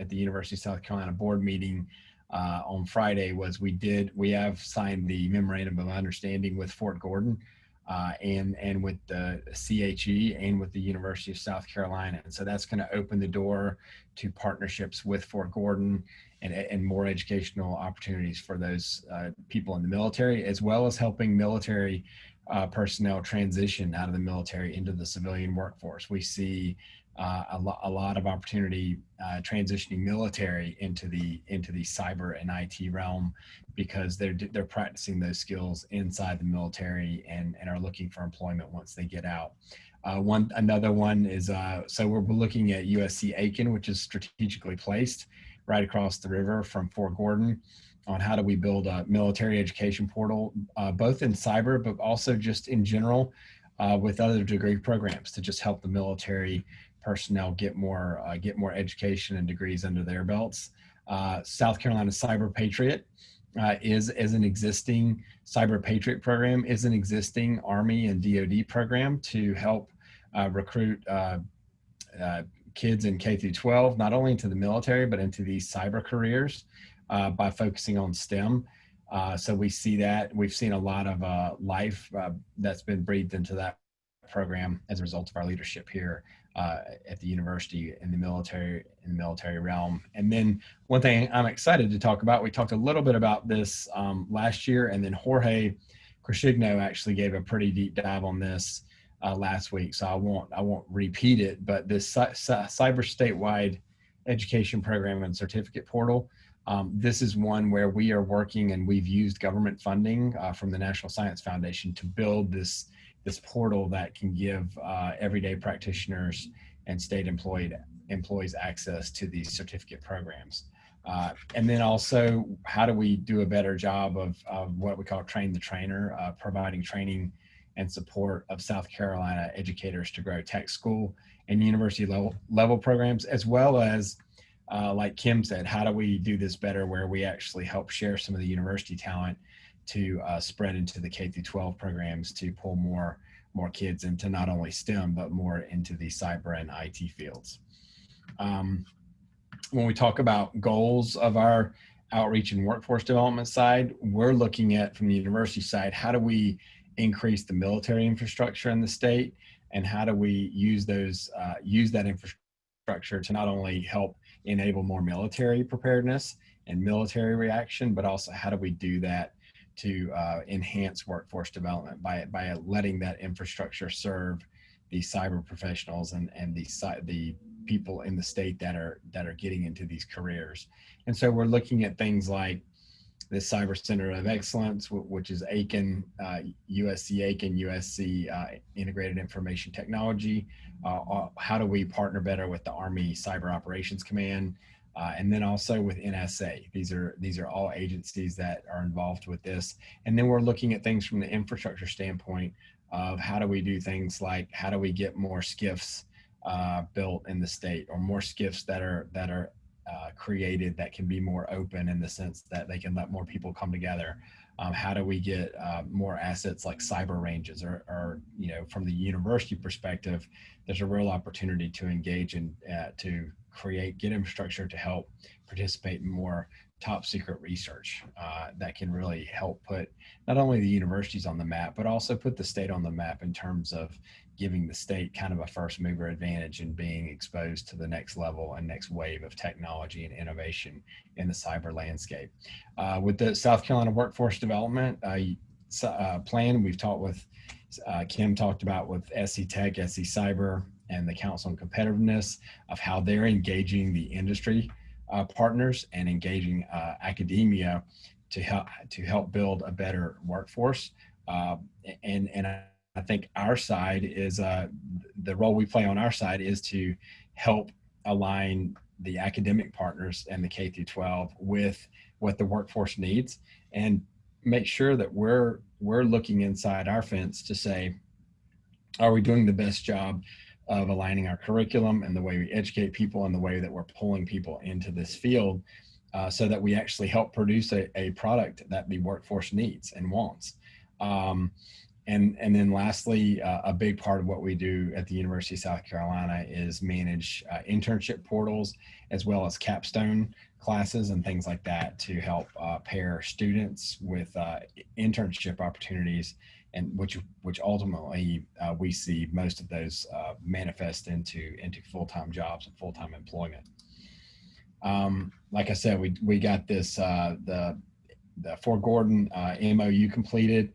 University of South Carolina board meeting on Friday, was we have signed the memorandum of understanding with Fort Gordon and with the CHE and with the University of South Carolina. And so that's going to open the door to partnerships with Fort Gordon and more educational opportunities for those people in the military, as well as helping military personnel transition out of the military into the civilian workforce. We see a lot of opportunity transitioning military into the cyber and IT realm, because they're practicing those skills inside the military and are looking for employment once they get out. Another one is so we're looking at USC Aiken, which is strategically placed right across the river from Fort Gordon, on how do we build a military education portal, both in cyber, but also just in general with other degree programs to just help the military personnel get more education and degrees under their belts. South Carolina Cyber Patriot is an existing Cyber Patriot program, is an existing Army and DoD program to help recruit kids in K through 12, not only into the military, but into these cyber careers by focusing on STEM. So we see that. We've seen a lot of life that's been breathed into that program as a result of our leadership here at the university in the military realm. And then one thing I'm excited to talk about, we talked a little bit about this last year, and then Jorge Crescigno actually gave a pretty deep dive on this last week, so I won't repeat it. But this cyber statewide education program and certificate portal, this is one where we are working, and we've used government funding from the National Science Foundation to build this portal that can give everyday practitioners and state employees access to these certificate programs. And then also, how do we do a better job of what we call train the trainer, providing training and support of South Carolina educators to grow tech school and university level programs, as well as like Kim said, how do we do this better where we actually help share some of the university talent to spread into the K through 12 programs to pull more kids into not only STEM, but more into the cyber and IT fields. When we talk about goals of our outreach and workforce development side, we're looking at, from the university side, how do we increase the military infrastructure in the state, and how do we use that infrastructure to not only help enable more military preparedness and military reaction, but also how do we do that to enhance workforce development by letting that infrastructure serve the cyber professionals and the people in the state that are getting into these careers. And so we're looking at things like the Cyber Center of Excellence, which is Aiken, USC Aiken, USC Integrated Information Technology. How do we partner better with the Army Cyber Operations Command? And then also with NSA. These are all agencies that are involved with this. And then we're looking at things from the infrastructure standpoint of how do we do things like, how do we get more SCIFs built in the state, or more SCIFs that are created that can be more open in the sense that they can let more people come together. How do we get more assets like cyber ranges, or from the university perspective, there's a real opportunity to engage in to get infrastructure to help participate in more top secret research that can really help put not only the universities on the map, but also put the state on the map in terms of giving the state kind of a first mover advantage in being exposed to the next level and next wave of technology and innovation in the cyber landscape. With the South Carolina Workforce Development plan, we've talked with, Kim talked about with SC Tech, SC Cyber, and the Council on Competitiveness of how they're engaging the industry partners and engaging academia to help build a better workforce. And I think our side is the role we play on our side is to help align the academic partners and the K through 12 with what the workforce needs, and make sure that we're looking inside our fence to say, are we doing the best job of aligning our curriculum and the way we educate people and the way that we're pulling people into this field, so that we actually help produce a product that the workforce needs and wants. And then lastly, a big part of what we do at the University of South Carolina is manage internship portals, as well as capstone classes and things like that, to help pair students with internship opportunities, and which ultimately we see most of those manifest into full-time jobs and full-time employment. Like I said, we got this the Fort Gordon MOU completed.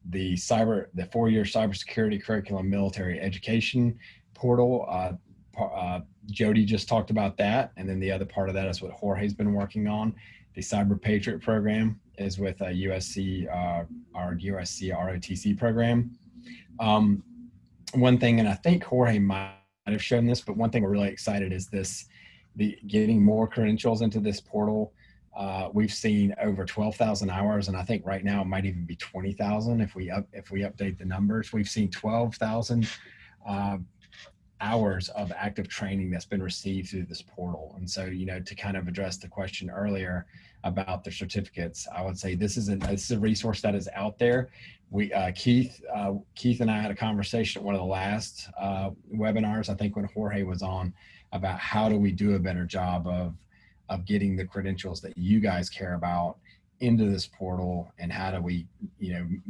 The 4-year cybersecurity curriculum military education portal. Jody just talked about that, and then the other part of that is what Jorge's been working on. The Cyber Patriot program is with USC, our USC ROTC program. One thing, and I think Jorge might have shown this, but one thing we're really excited is the getting more credentials into this portal. We've seen over 12,000 hours, and I think right now it might even be 20,000 if we update the numbers. We've seen 12,000 hours of active training that's been received through this portal. And so, to kind of address the question earlier about the certificates, I would say this is a resource that is out there. Keith and I had a conversation at one of the last webinars, I think when Jorge was on, about how do we do a better job of getting the credentials that you guys care about into this portal, and how do we,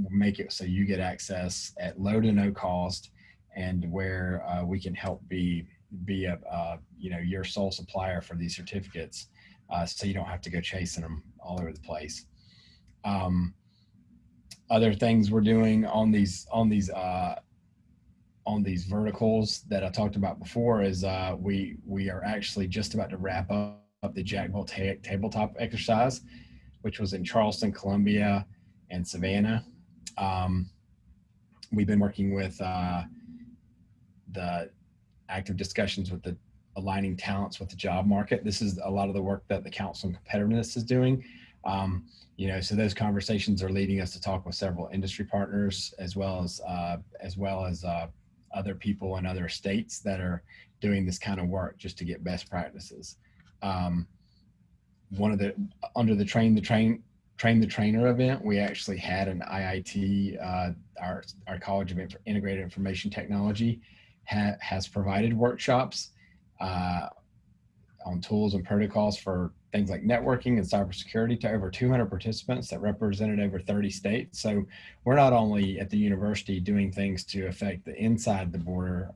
make it so you get access at low to no cost, and where we can help be your sole supplier for these certificates, so you don't have to go chasing them all over the place. Other things we're doing on these verticals that I talked about before is we are actually just about to wrap up the Jackville tabletop exercise, which was in Charleston, Columbia, and Savannah. We've been working with the active discussions with the aligning talents with the job market. This is a lot of the work that the Council on Competitiveness is doing. So those conversations are leading us to talk with several industry partners, as well as other people in other states that are doing this kind of work, just to get best practices. Under the Train the Trainer event, we actually had an IIT, our College of Integrated Information Technology has provided workshops on tools and protocols for things like networking and cybersecurity to over 200 participants that represented over 30 states. So we're not only at the university doing things to affect the inside the border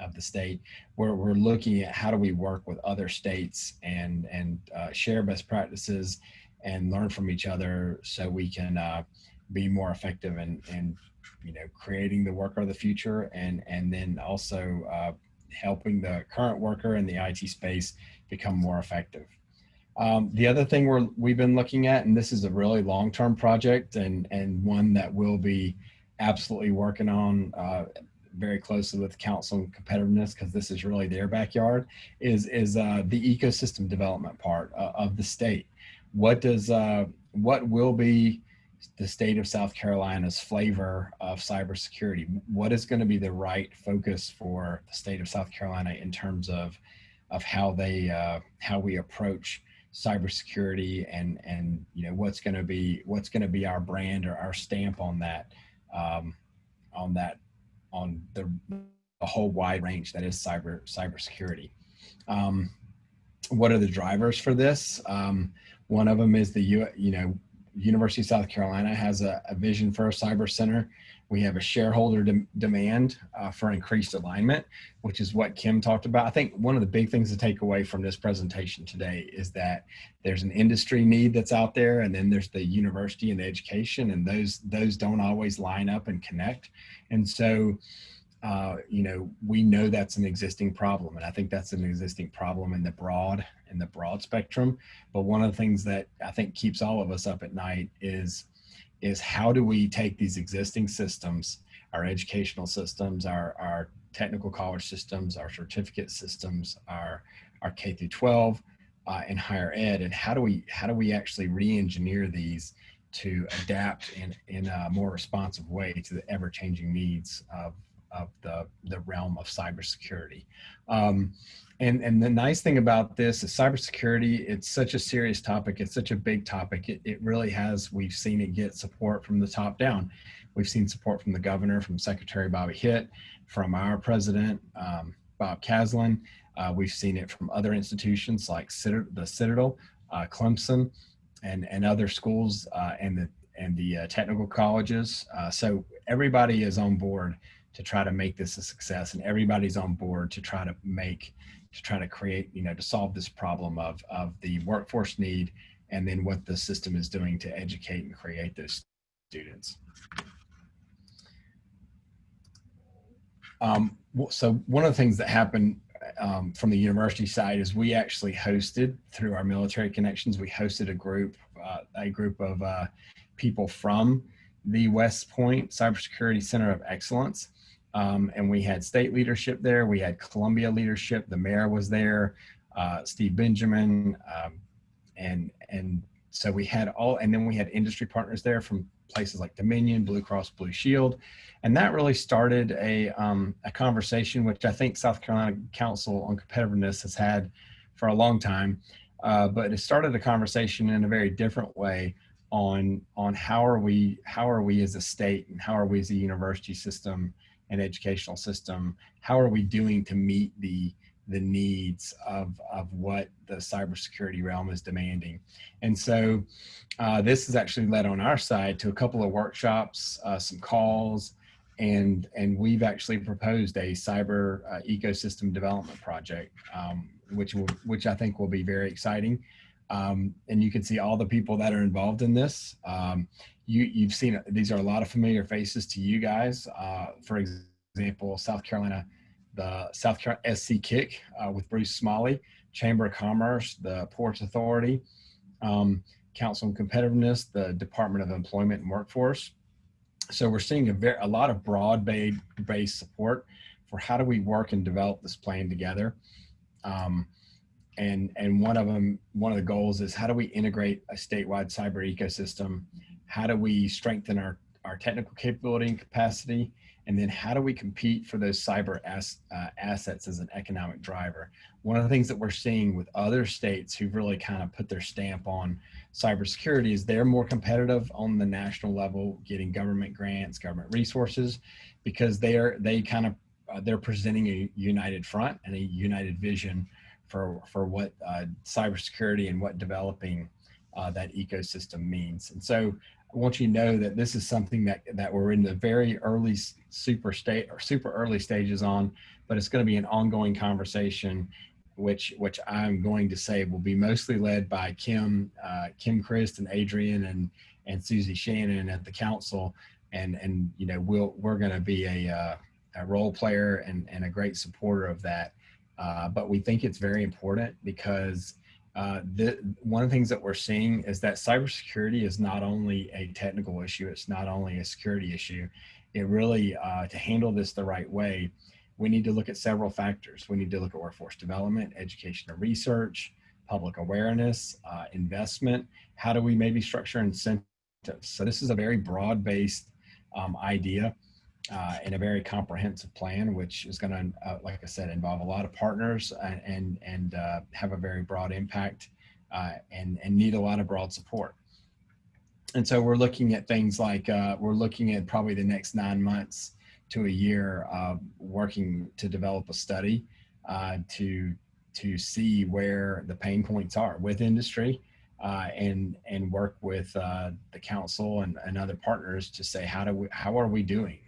of the state, we're looking at how do we work with other states and share best practices and learn from each other, so we can be more effective in creating the worker of the future, and then also helping the current worker in the IT space become more effective. The other thing we've been looking at, and this is a really long-term project and one that we'll be absolutely working on very closely with Council on Competitiveness, because this is really their backyard, is the ecosystem development part of the state. What will be the state of South Carolina's flavor of cybersecurity? What is going to be the right focus for the state of South Carolina in terms of how we approach cybersecurity, and what's going to be our brand or our stamp on the whole wide range that is cybersecurity. What are the drivers for this? One of them is University of South Carolina has a vision for a cyber center. We have a shareholder demand for increased alignment, which is what Kim talked about. I think one of the big things to take away from this presentation today is that there's an industry need that's out there, and then there's the university and the education, and those don't always line up and connect. And so we know that's an existing problem, and I think that's an existing problem in the broad spectrum. But one of the things that I think keeps all of us up at night is how do we take these existing systems, our educational systems, our technical college systems, our certificate systems, our K through 12, and higher ed, and how do we actually re-engineer these to adapt in a more responsive way to the ever-changing needs of the realm of cybersecurity. And the nice thing about this is cybersecurity, it's such a serious topic. It's such a big topic. It really has, we've seen it get support from the top down. We've seen support from the governor, from Secretary Bobby Hitt, from our president, Bob Caslin. We've seen it from other institutions like the Citadel, Clemson, and other schools, and the technical colleges. So everybody is on board to try to make this a success, and everybody's on board to try to create, to solve this problem of the workforce need, and then what the system is doing to educate and create those students. So one of the things that happened from the university side is we actually hosted, through our military connections, we hosted a group of people from the West Point Cybersecurity Center of Excellence. And we had state leadership there. We had Columbia leadership. The mayor was there, Steve Benjamin. And so we had and then we had industry partners there from places like Dominion, Blue Cross Blue Shield. And that really started a conversation, which I think South Carolina Council on Competitiveness has had for a long time. But it started a conversation in a very different way on how are we as a state, and how are we as a university system and educational system, how are we doing to meet the needs of what the cybersecurity realm is demanding. And so this has actually led on our side to a couple of workshops, some calls, and we've actually proposed a cyber ecosystem development project, which I think will be very exciting. And you can see all the people that are involved in this. You've seen, these are a lot of familiar faces to you guys. For example, the South Carolina SC Kick with Bruce Smalley, Chamber of Commerce, the Ports Authority, Council on Competitiveness, the Department of Employment and Workforce. So we're seeing a lot of broad-based support for how do we work and develop this plan together. And one of the goals is how do we integrate a statewide cyber ecosystem? How do we strengthen our technical capability and capacity? And then how do we compete for those cyber assets as an economic driver? One of the things that we're seeing with other states who've really kind of put their stamp on cybersecurity is they're more competitive on the national level, getting government grants, government resources, because they're presenting a united front and a united vision for what cybersecurity and what developing that ecosystem means. And so I want you to know that this is something that we're in the very early super early stages on, but it's going to be an ongoing conversation, which I'm going to say will be mostly led by Kim Christ and Adrian and Susie Shannon at the council, and we're going to be a role player and a great supporter of that. But we think it's very important because one of the things that we're seeing is that cybersecurity is not only a technical issue, it's not only a security issue. It really, to handle this the right way, we need to look at several factors. We need to look at workforce development, education and research, public awareness, investment. How do we maybe structure incentives? So this is a very broad-based idea and a very comprehensive plan, which is going to, like I said, involve a lot of partners and have a very broad impact and need a lot of broad support. And so we're looking at things like, we're looking at probably the next 9 months to a year working to develop a study to see where the pain points are with industry and work with the council and other partners to say, how are we doing?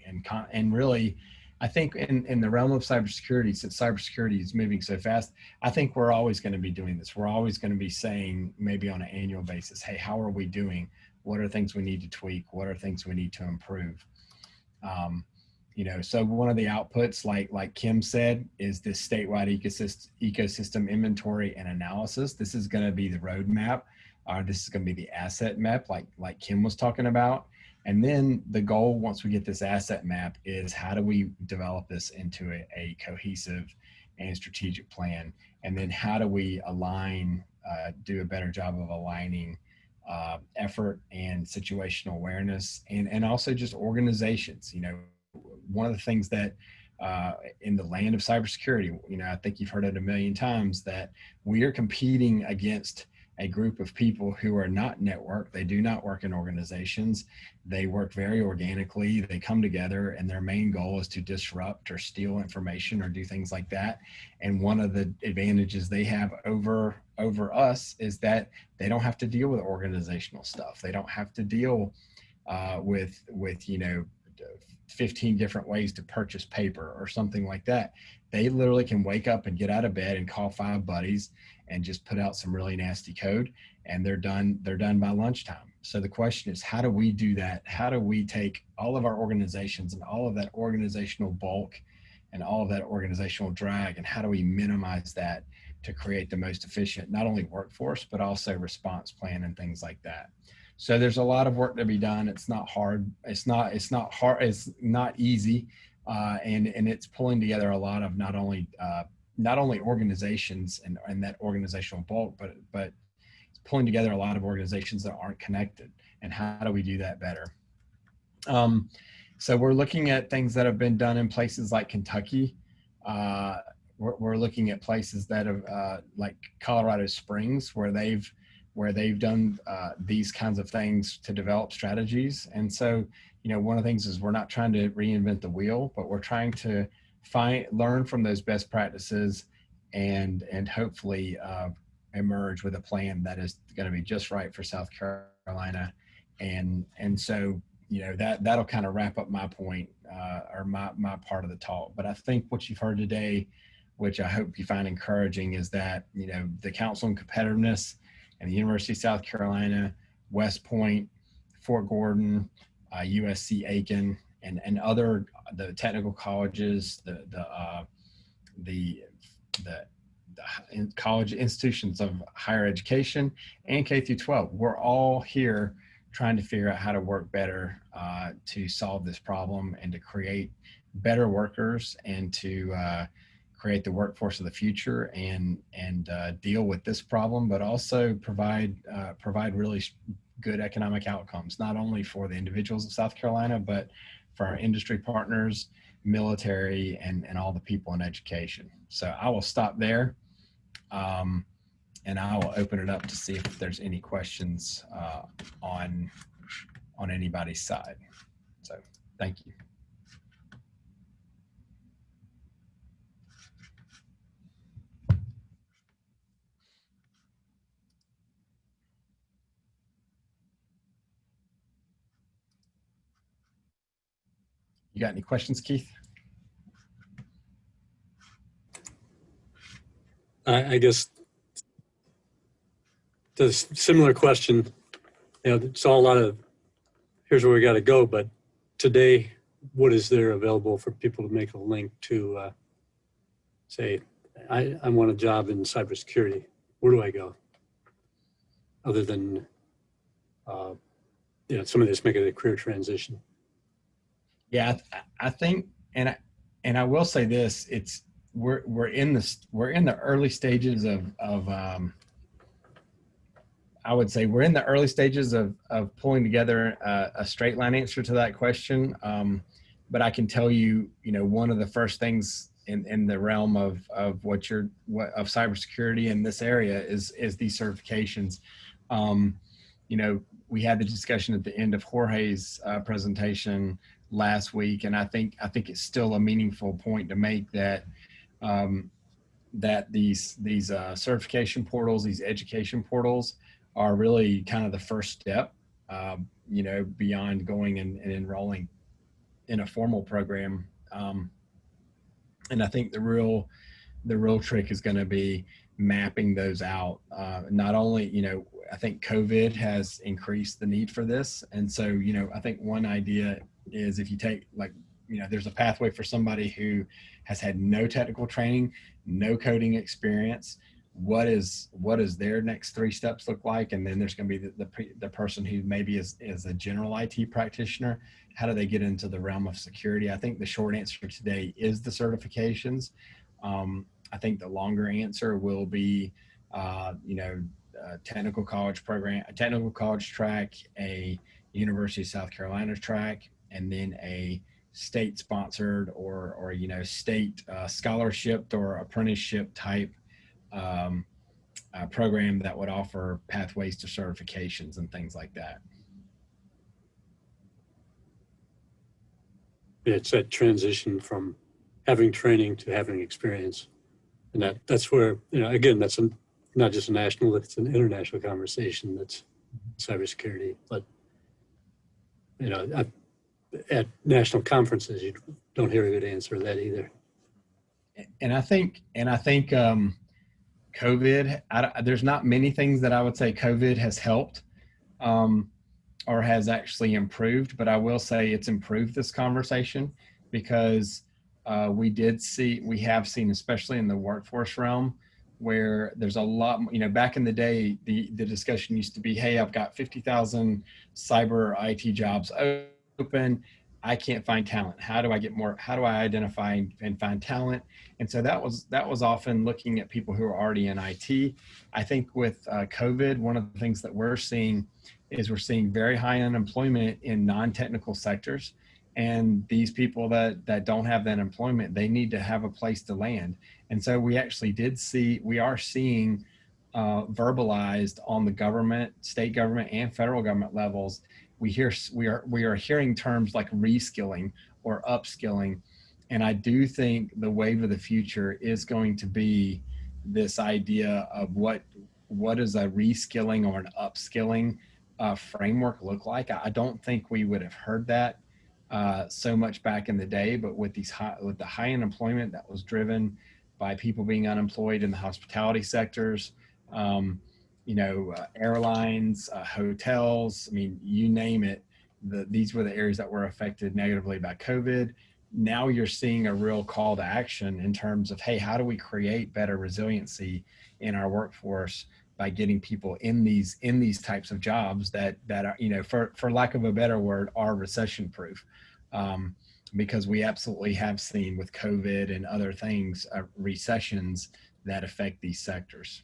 And really, I think in the realm of cybersecurity, since cybersecurity is moving so fast, I think we're always going to be doing this. We're always going to be saying, maybe on an annual basis, hey, how are we doing? What are things we need to tweak? What are things we need to improve? So one of the outputs, like Kim said, is this statewide ecosystem inventory and analysis. This is going to be the roadmap. This is going to be the asset map, like Kim was talking about. And then the goal, once we get this asset map, is how do we develop this into a cohesive and strategic plan? And then how do we align, do a better job of aligning effort and situational awareness, and also just organizations. One of the things that in the land of cybersecurity, I think you've heard it a million times, that we are competing against a group of people who are not networked. They do not work in organizations. They work very organically. They come together, and their main goal is to disrupt or steal information or do things like that. And one of the advantages they have over us is that they don't have to deal with organizational stuff. They don't have to deal with 15 different ways to purchase paper or something like that. They literally can wake up and get out of bed and call 5 buddies and just put out some really nasty code, and they're done by lunchtime. So the question is, how do we do that? How do we take all of our organizations and all of that organizational bulk and all of that organizational drag, and how do we minimize that to create the most efficient, not only workforce, but also response plan and things like that? So there's a lot of work to be done. It's not hard. It's not hard. It's not easy. And it's pulling together a lot of not only organizations and that organizational bulk, but it's pulling together a lot of organizations that aren't connected. And how do we do that better? So we're looking at things that have been done in places like Kentucky. We're looking at places that have like Colorado Springs, where they've done these kinds of things to develop strategies. And so, one of the things is we're not trying to reinvent the wheel, but we're trying to learn from those best practices and hopefully emerge with a plan that is going to be just right for South Carolina. And so, that'll kind of wrap up my point or my part of the talk. But I think what you've heard today, which I hope you find encouraging, is that, the Council on Competitiveness and the University of South Carolina, West Point, Fort Gordon, USC Aiken, and other the technical colleges, the college institutions of higher education, and K through 12. We're all here trying to figure out how to work better to solve this problem and to create better workers and to create the workforce of the future and deal with this problem, but also provide really good economic outcomes, not only for the individuals of South Carolina, but for our industry partners, military, and all the people in education. So I will stop there, and I will open it up to see if there's any questions on anybody's side. So thank you. You got any questions, Keith? I guess the similar question, it's all a lot of, here's where we got to go, but today, what is there available for people to make a link to say, I want a job in cybersecurity? Where do I go? Other than, somebody that's making a career transition. Yeah, I think, and I will say this: we're in the early stages of I would say we're in the early stages of pulling together a straight line answer to that question. But I can tell you, one of the first things in the realm of cybersecurity in this area is these certifications. We had the discussion at the end of Jorge's presentation last week, and I think it's still a meaningful point to make that these certification portals, these education portals, are really kind of the first step, beyond going and enrolling in a formal program. And I think the real trick is going to be mapping those out. Not only, I think COVID has increased the need for this. And so, I think one idea is if you take there's a pathway for somebody who has had no technical training, no coding experience. What is their next 3 steps look like? And then there's going to be the person who maybe is a general IT practitioner. How do they get into the realm of security? I think the short answer today is the certifications. I think the longer answer will be, technical college program, a technical college track, a University of South Carolina track, and then a state sponsored or state scholarship or apprenticeship type program that would offer pathways to certifications and things like that. It's that transition from having training to having experience. And that's where, again, that's not just a national, it's an international conversation that's cybersecurity. But, at national conferences, you don't hear a good answer to that either. And I think COVID, there's not many things that I would say COVID has helped or has actually improved, but I will say it's improved this conversation because we have seen, especially in the workforce realm, where there's a lot, back in the day, the discussion used to be, hey, I've got 50,000 cyber IT jobs open. I can't find talent. How do I get more? How do I identify and find talent? And so that was often looking at people who are already in IT. I think with COVID, one of the things that we're seeing is we're seeing very high unemployment in non-technical sectors. And these people that don't have that employment, they need to have a place to land. And so we are seeing verbalized on the government, state government, and federal government levels. We are hearing terms like reskilling or upskilling. And I do think the wave of the future is going to be this idea of what is a reskilling or an upskilling framework look like. I don't think we would have heard that so much back in the day, but with the high unemployment that was driven by people being unemployed in the hospitality sectors, airlines, hotels, you name it, these were the areas that were affected negatively by COVID. Now you're seeing a real call to action in terms of, hey, how do we create better resiliency in our workforce by getting people in these types of jobs that are, for lack of a better word, are recession proof. Because we absolutely have seen with COVID and other things, recessions that affect these sectors.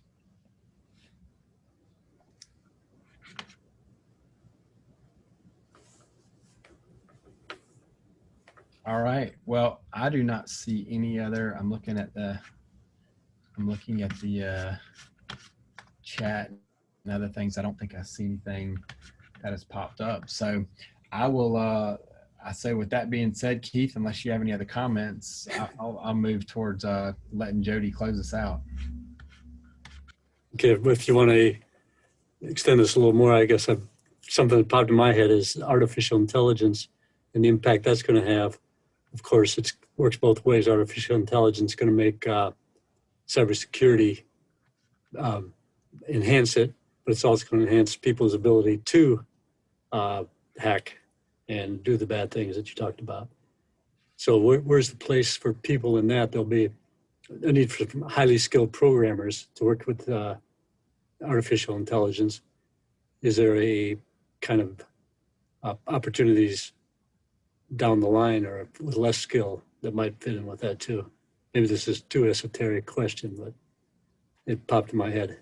All right. Well, I do not see any other. I'm looking at the chat and other things. I don't think I see anything that has popped up. So I will. I say, with that being said, Keith, unless you have any other comments, I'll move towards letting Jody close us out. Okay, if you want to extend this a little more, I guess something that popped in my head is artificial intelligence and the impact that's going to have. Of course, it works both ways. Artificial intelligence is going to make cybersecurity enhance it, but it's also going to enhance people's ability to hack and do the bad things that you talked about. So where's the place for people in that? There'll be a need for highly skilled programmers to work with artificial intelligence. Is there a kind of opportunities down the line or with less skill that might fit in with that too? Maybe this is too esoteric question, but it popped in my head.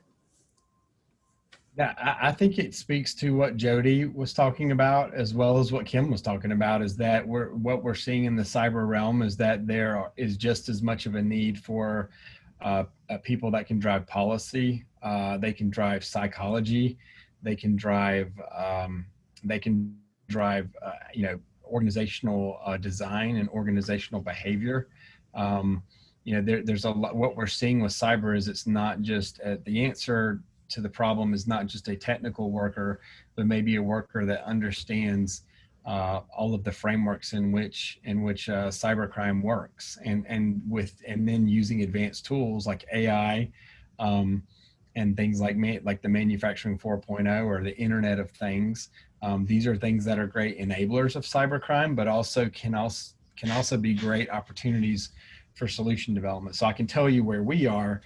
Yeah, I think it speaks to what Jody was talking about, as well as what Kim was talking about, is that what we're seeing in the cyber realm is that there is just as much of a need for people that can drive policy, they can drive psychology, they can drive organizational design and organizational behavior. There's a lot. What we're seeing with cyber is it's not just the answer to the problem is not just a technical worker, but maybe a worker that understands all of the frameworks in which cybercrime works, and then using advanced tools like AI and things like the manufacturing 4.0 or the Internet of Things. These are things that are great enablers of cybercrime, but also can also be great opportunities for solution development. So I can tell you where we are,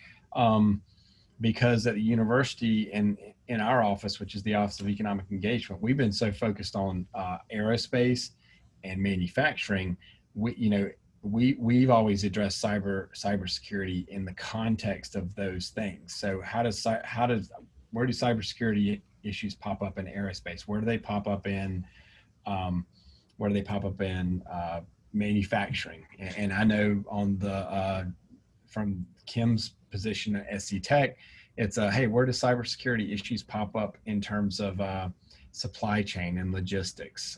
because at the university and in our office, which is the Office of Economic Engagement, we've been so focused on aerospace and manufacturing. We've always addressed cybersecurity in the context of those things. So where do cybersecurity issues pop up in aerospace? Where do they pop up in um, manufacturing? And I know on the from Kim's position at SC Tech, it's hey, where do cybersecurity issues pop up in terms of supply chain and logistics?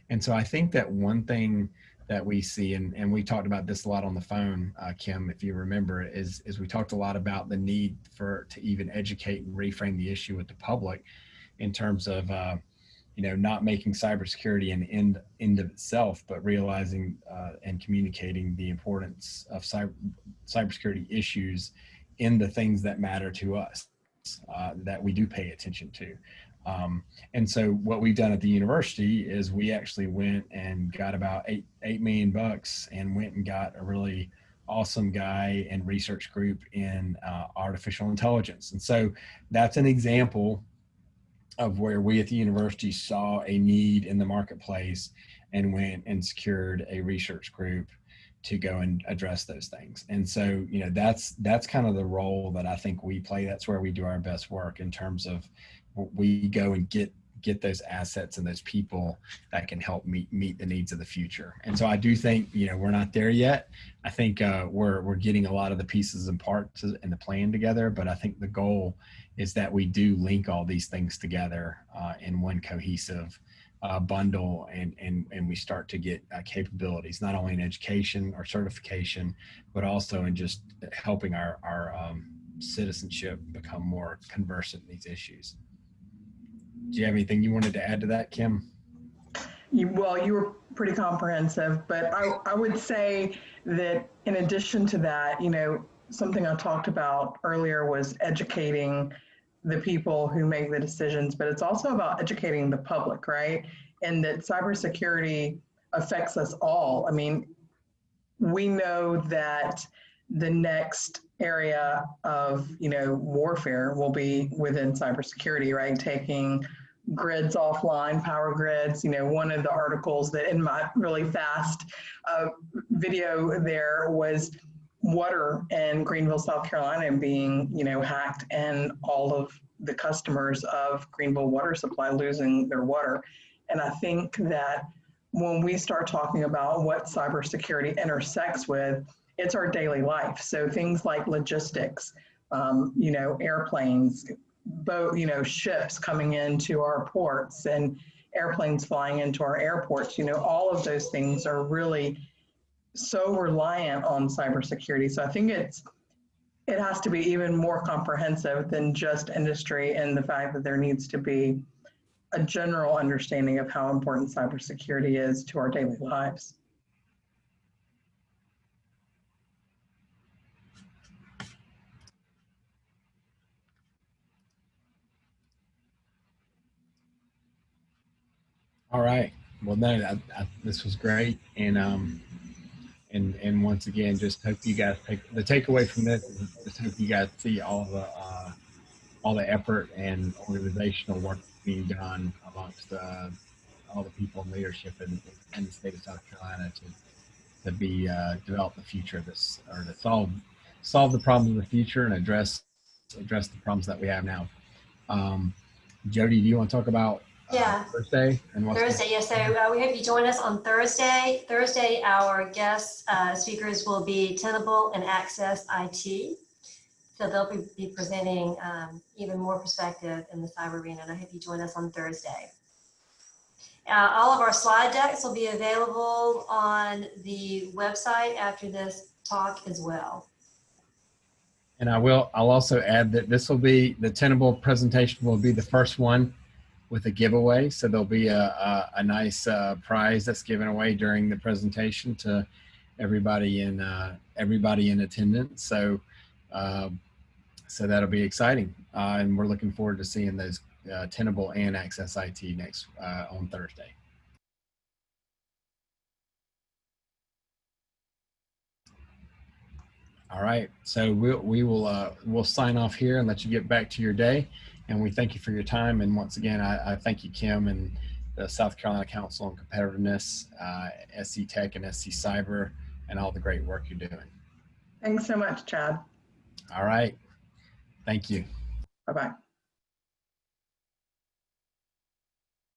And so I think that one thing that we see, and we talked about this a lot on the phone, Kim, if you remember, is we talked a lot about the need to even educate and reframe the issue with the public in terms of not making cybersecurity an end of itself, but realizing and communicating the importance of cybersecurity issues in the things that matter to us, that we do pay attention to. And so what we've done at the university is we actually went and got about $8 million and went and got a really awesome guy and research group in artificial intelligence. And so that's an example of where we at the university saw a need in the marketplace and went and secured a research group to go and address those things. And so, that's kind of the role that I think we play. That's where we do our best work in terms of we go and get those assets and those people that can help meet the needs of the future. And so I do think, we're not there yet. I think we're getting a lot of the pieces and parts and the plan together, but I think the goal is that we do link all these things together in one cohesive bundle, and we start to get capabilities, not only in education or certification, but also in just helping our citizenship become more conversant in these issues. Do you have anything you wanted to add to that, Kim? You were pretty comprehensive, but I would say that in addition to that, something I talked about earlier was educating the people who make the decisions, but it's also about educating the public, right? And that cybersecurity affects us all. I mean, we know that the next area of, warfare will be within cybersecurity, right? Taking grids offline, power grids. One of the articles that in my really fast video there was water in Greenville, South Carolina being, hacked, and all of the customers of Greenville Water Supply losing their water. And I think that when we start talking about what cybersecurity intersects with, it's our daily life. So things like logistics, airplanes, ships coming into our ports and airplanes flying into our airports, all of those things are really so reliant on cybersecurity. So I think it has to be even more comprehensive than just industry, and the fact that there needs to be a general understanding of how important cybersecurity is to our daily lives. All right. Well, no, this was great, and once again, just hope you guys take the takeaway from this. Just hope you guys see all the effort and organizational work being done amongst all the people in leadership in the state of South Carolina to be develop the future of this, or to solve the problems of the future and address the problems that we have now. Jody, do you want to talk about Thursday? Thursday, yes. So we hope you join us on Thursday. Thursday, our guest speakers will be Tenable and Access IT. So they'll be presenting even more perspective in the cyber arena, and I hope you join us on Thursday. All of our slide decks will be available on the website after this talk as well. And I'll also add that the Tenable presentation will be the first one with a giveaway. So there'll be a nice prize that's given away during the presentation to everybody in attendance. So that'll be exciting, and we're looking forward to seeing those Tenable and Access IT next on Thursday. All right. So we'll sign off here and let you get back to your day. And we thank you for your time. And once again, I thank you, Kim, and the South Carolina Council on Competitiveness, SC Tech and SC Cyber, and all the great work you're doing. Thanks so much, Chad. All right. Thank you. Bye-bye.